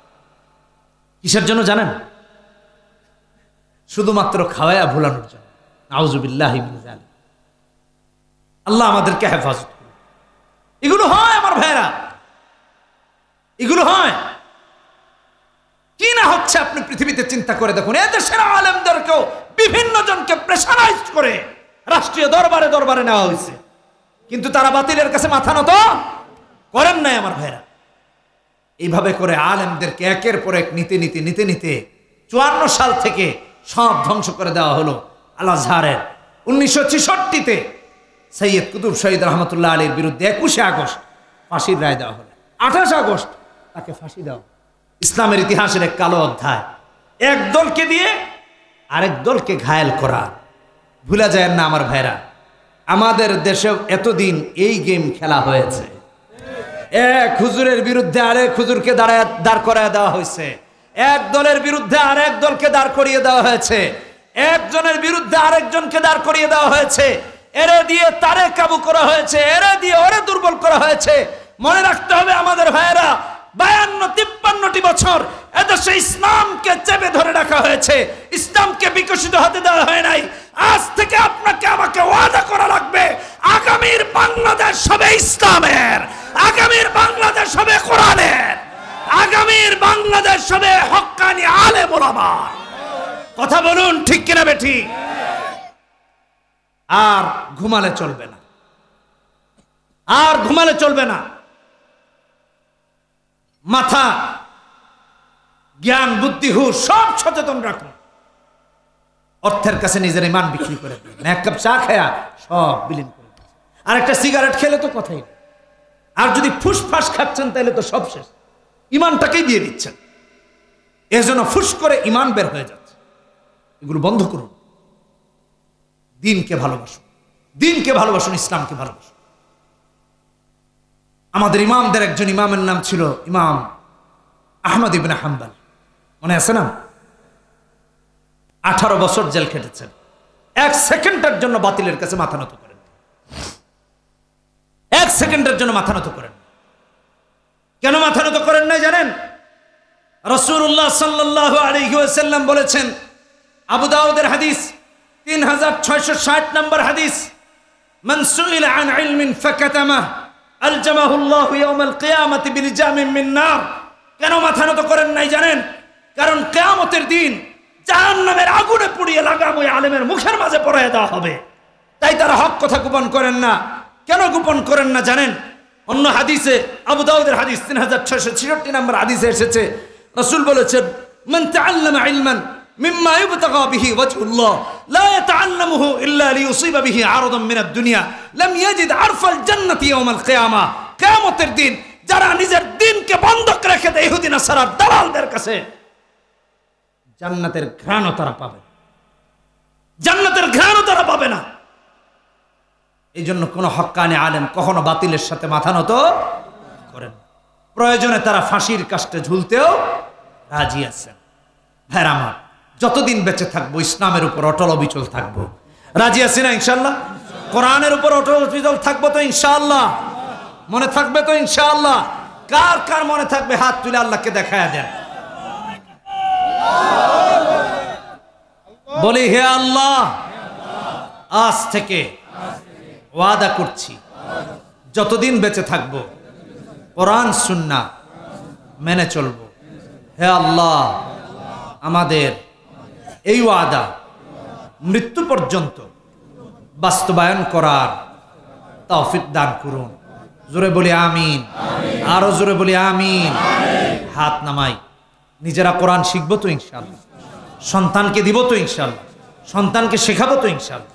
কিসের জন্য জানেন? শুধুমাত্র খাওয়ায়া ভুলানোর জন্য। নাউজুবিল্লাহি মিন যালিক। আল্লাহ আমাদেরকে হেফাজত করুন। এগুলো হয় আমার ভাইরা, এগুলো হয় কি না হচ্ছে আপনি পৃথিবীতে চিন্তা করে দেখুন। এদেশের আলেমদেরকেও বিভিন্ন জনকে প্রেশারাইজ করে রাষ্ট্রীয় দরবারে দরবারে নেওয়া হয়েছে, কিন্তু তারা বাতিলের কাছে মাথা নত করেন নাই আমার ভাইরা। এইভাবে করে আলেমদেরকে একের পর এক নিতে নিতে নিতে নিতে 54 সাল থেকে সব ধ্বংস করে দেওয়া হলো। আল আজহারের 1966-তে সৈয়দ কুতুব শহীদ রহমতুল্লাহ আলীর বিরুদ্ধে 21 আগস্ট ফাঁসির রায় দেওয়া হলো। 28 আগস্ট তাকে ফাঁসি দেওয়া। ইসলামের ইতিহাসের এক কালো অধ্যায়। এক দলকে দিয়ে আরেক দলকে ঘায়েল করা। ভুলা যায় না আমার ভাইরা, আমাদের দেশে এতদিন এই গেম খেলা হয়েছে। এক হুজুরের বিরুদ্ধে আরেক হুজুরকে দাঁড় করায় দেওয়া হয়েছে, এক দলের বিরুদ্ধে আরেক দলকে দাঁড় করিয়ে দেওয়া হয়েছে, একজনের বিরুদ্ধে আরেকজনকে দাঁড় করিয়ে দেওয়া হয়েছে, এরে দিয়ে তারে কাবু করা হয়েছে, এরে দিয়ে ওরে দুর্বল করা হয়েছে। মনে রাখতে হবে আমাদের ভাইয়েরা, 52-53টি বছর এদেশে ইসলামকে চেপে ধরে রাখা হয়েছে, ইসলামকে বিকশিত হতে দেওয়া হয় নাই। আজ থেকে আপনাকে আমাকে ওয়াদা করা লাগবে, আগামীর বাংলাদেশ হবে ইসলামের, আগামীর বাংলাদেশ হবে কোরআনের, আগামীর বাংলাদেশ হবে হক্কানি আলেম ওলামার। কথা বলুন ঠিক কিনা বেঠি? আর ঘুমালে চলবে না, আর ঘুমালে চলবে না। মাথা, জ্ঞান, বুদ্ধি, হুঁশ সব সচেতন রাখুন। অর্থের কাছে নিজের ইমান বিক্রি করে দিন। এক কাপ চা খায়া সব বিলীন করে দিন। আর একটা সিগারেট খেলে তো কথাই নেই। আর যদি ফুসফাস খাচ্ছেন তাহলে তো সব শেষ, ইমানটাকেই দিয়ে দিচ্ছেন। এজন্য ফুস করে ইমান বের হয়ে যাচ্ছে। এগুলো বন্ধ করুন। দিনকে ভালোবাসুন, দিনকে ভালোবাসুন, ইসলামকে ভালোবাসুন। আমাদের ইমামদের একজন ইমামের নাম ছিল ইমাম আহমদ ইবনে হাম্বল, মনে আছে না? 18 বছর জেল খেটেছেন। এক সেকেন্ডের জন্য বাতিলের কাছে মাথা নত করেন, এক সেকেন্ডের জন্য মাথা নত করেন। কেন মাথা নত করেন নাই জানেন? রাসূলুল্লাহ সাল্লাল্লাহু আলাইহি ওয়াসাল্লাম বলেছেন, আবু দাউদের হাদিস 3660 নম্বর হাদিস, মান সুইলা আন ইলমিন ফাকাতামাহু আলজামাহুল্লাহু ইয়াওমাল কিয়ামাতি বিলিজামিন মিন নার। কেন মাথা নত করেন নাই জানেন? কারণ কিয়ামতের দিন জাহান্নামের আগুনে পুড়িয়ে লাগাম ওই আলেমের মুখের মাঝে পড়ায় দেওয়া হবে। তাই তারা হক কথা গোপন করেন না। কেন গোপন করেন না জানেন? অন্য হাদিসে, আবু দাউদের হাদিস 3666 নম্বর হাদিসে এসেছে, রাসূল বলেছেন, মান তাআল্লামা ইলমান মিম্মা ইবতাগা বিহি ওয়াজহুল্লাহ লা ইয়াতাআল্লামুহু ইল্লা লিয়ুসিবা বিহি আরাদান মিনাদ দুনিয়া লাম ইয়াজিদ আরফাল জান্নাতি ইয়াওমাল কিয়ামাহ। কিয়ামতের দিন যারা নিজের দিনকে বন্ধক রেখে দেয় ইহুদি নাসারার দালালদের কাছে, জান্নাতের ঘ্রাণও তারা পাবে, জান্নাতের ঘ্রাণও তারা পাবে না। এই জন্য কোন হক্কানি আলেম কখনো বাতিলের সাথে মাথা নত করেন। প্রয়োজনে তারা ফাঁসির কাস্টে ঝুলতেও রাজি আছেন। ভাইরা আমার, যতদিন বেঁচে থাকবো ইসলামের উপর অটল অবিচল থাকবো। রাজি আছি না ইনশাআল্লাহ? কোরআনের উপর অটল অবিচল থাকবো তো ইনশাআল্লাহ? মনে থাকবে তো ইনশাআল্লাহ? কার কার মনে থাকবে হাত তুলে আল্লাহকে দেখায়া দেন। বলি, হে আল্লাহ, আজ থেকে ওয়াদা করছি যতদিন বেঁচে থাকবো কোরআন সুন্নাহ মেনে চলবো। হে আল্লাহ, আমাদের এই ওয়াদা মৃত্যু পর্যন্ত বাস্তবায়ন করার তৌফিক দান করুন। জোরে বলি আমিন, আরো জোরে বলি আমিন। হাত নামাই। নিজেরা কোরআন শিখবো তো ইনশাআল্লাহ, সন্তানকে দিব তো ইনশাআল্লাহ, সন্তানকে শেখাবো তো ইনশাআল্লাহ।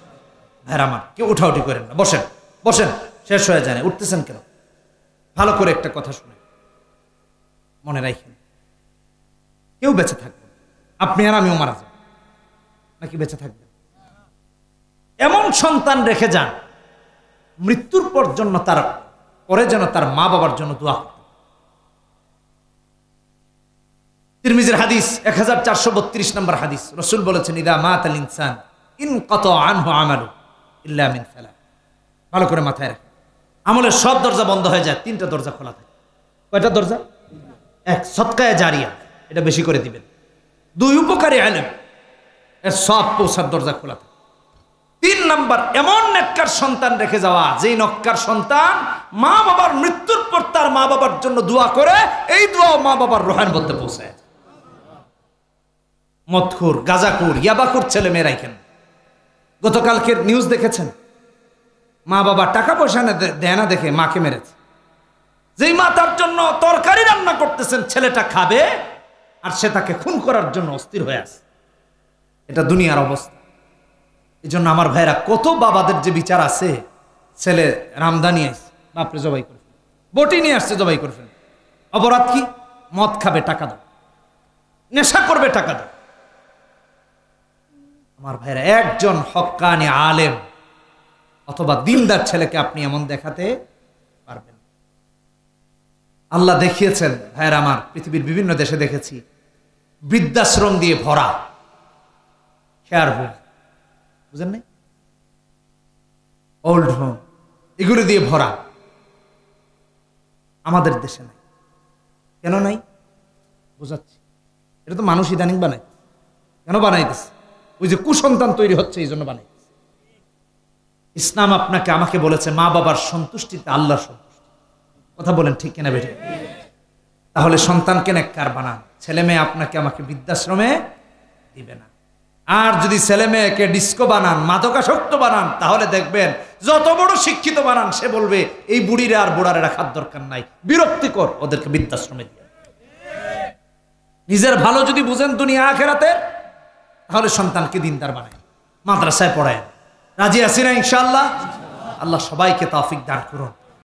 ভাইরা আমার, কেউ উঠাউঠি করেন না, বসেন বসেন, শেষ হয়ে যায় না, উঠতেছেন কেন? ভালো করে একটা কথা শুনে মনে রাখেন, কেউ বেঁচে থাকবে, আপনি আর আমিও মারা যাব, নাকি বেঁচে থাকবে? এমন সন্তান রেখে যান মৃত্যুর পর জন্য তার পরে যেন তার মা বাবার জন্য দোয়া করতে। তিরমিজির হাদিস 1432 নম্বর হাদিস, রাসূল বলেছেন, ইদা মাতাল ইনসান ইনকাতা আনহু আমালু ইল্লা মিন সালাহ। ভালো করে মাথায় রাখেন, আমলের সব দরজা বন্ধ হয়ে যায়, তিনটা দরজা খোলা থাকে। কয়টা দরজা? এক, সদকায়ে জারিয়া, এটা বেশি করে দিবেন। দুই, উপকারী ইলম, এর সব পৌঁছার দরজা খোলা থাকে। তিন নাম্বার, এমন নেককার সন্তান রেখে যাওয়া, যেই নেককার সন্তান মা বাবার মৃত্যুর পর তার মা বাবার জন্য দোয়া করে, এই দোয়া মা বাবার রোহান বলতে পৌঁছায়। মদখোর, গাঁজাখোর, ইয়াবাখোর ছেলে মেয়ে রাখেন। গতকালকের নিউজ দেখেছেন, মা বাবা টাকা পয়সা দেয় না দেখে মাকে মেরেছে। যেই মা তার জন্য তরকারি রান্না করতেছেন, ছেলেটা খাবে আর সে তাকে খুন করার জন্য অস্থির হয়ে আছে। এটা দুনিয়ার অবস্থা। এই জন্য আমার ভাইরা, কত বাবাদের যে বিচার আছে, ছেলে রামদানি আসছে, বাপরে জবাই করে ফেলে, বটি নিয়ে আসছে, জবাই করে ফেলে। অপরাধ কি? মদ খাবে, টাকা দাও, নেশা করবে, টাকা দাও। আমার ভাইরা, একজন হক্কানি আলেম অথবা দিনদার ছেলেকে আপনি এমন দেখাতে পারবেন। আল্লাহ দেখিয়েছেন ভাইরা আমার, পৃথিবীর বিভিন্ন দেশে দেখেছি, বৃদ্ধাশ্রম দিয়ে ভরা, কেয়ার হোম, বুঝেন নাই, ওল্ড হোম, এগুলো দিয়ে ভরা। আমাদের দেশে নাই। কেন নাই? বোঝাচ্ছি। এটা তো মানুষ ইদানিং বানাইতেছে। কেন বানাইতেছে? ওই যে কুসন্তান তৈরি হচ্ছে, এই জন্য বানাইতেছে। ইসলাম আপনাকে আমাকে বলেছে, মা বাবার সন্তুষ্টিতে আল্লাহর সন্তুষ্টি। কথা বলেন ঠিক কিনা বেঠে? তাহলে সন্তানকে নেককার বানান, ছেলে মেয়ে আপনাকে আমাকে বৃদ্ধাশ্রমে দিবে না। আর যদি ছেলে মেয়েকে ডিস্কো বানান, মাদকাসক্ত বানান, তাহলে দেখবেন যত বড় শিক্ষিত বানান, সে বলবে এই বুড়িরে আর বুড়ারে রাখার দরকার নাই, বিরক্তিকর, ওদেরকে বৃদ্ধাশ্রমে দিয়ে। নিজের ভালো যদি বুঝেন দুনিয়া আখেরাতে, তাহলে সন্তানকে দিনদার বানায়, মাদ্রাসায় পড়ায়। রাজি আছি না ইনশাআল্লাহ? আল্লাহ সবাইকে তৌফিক দান করুন।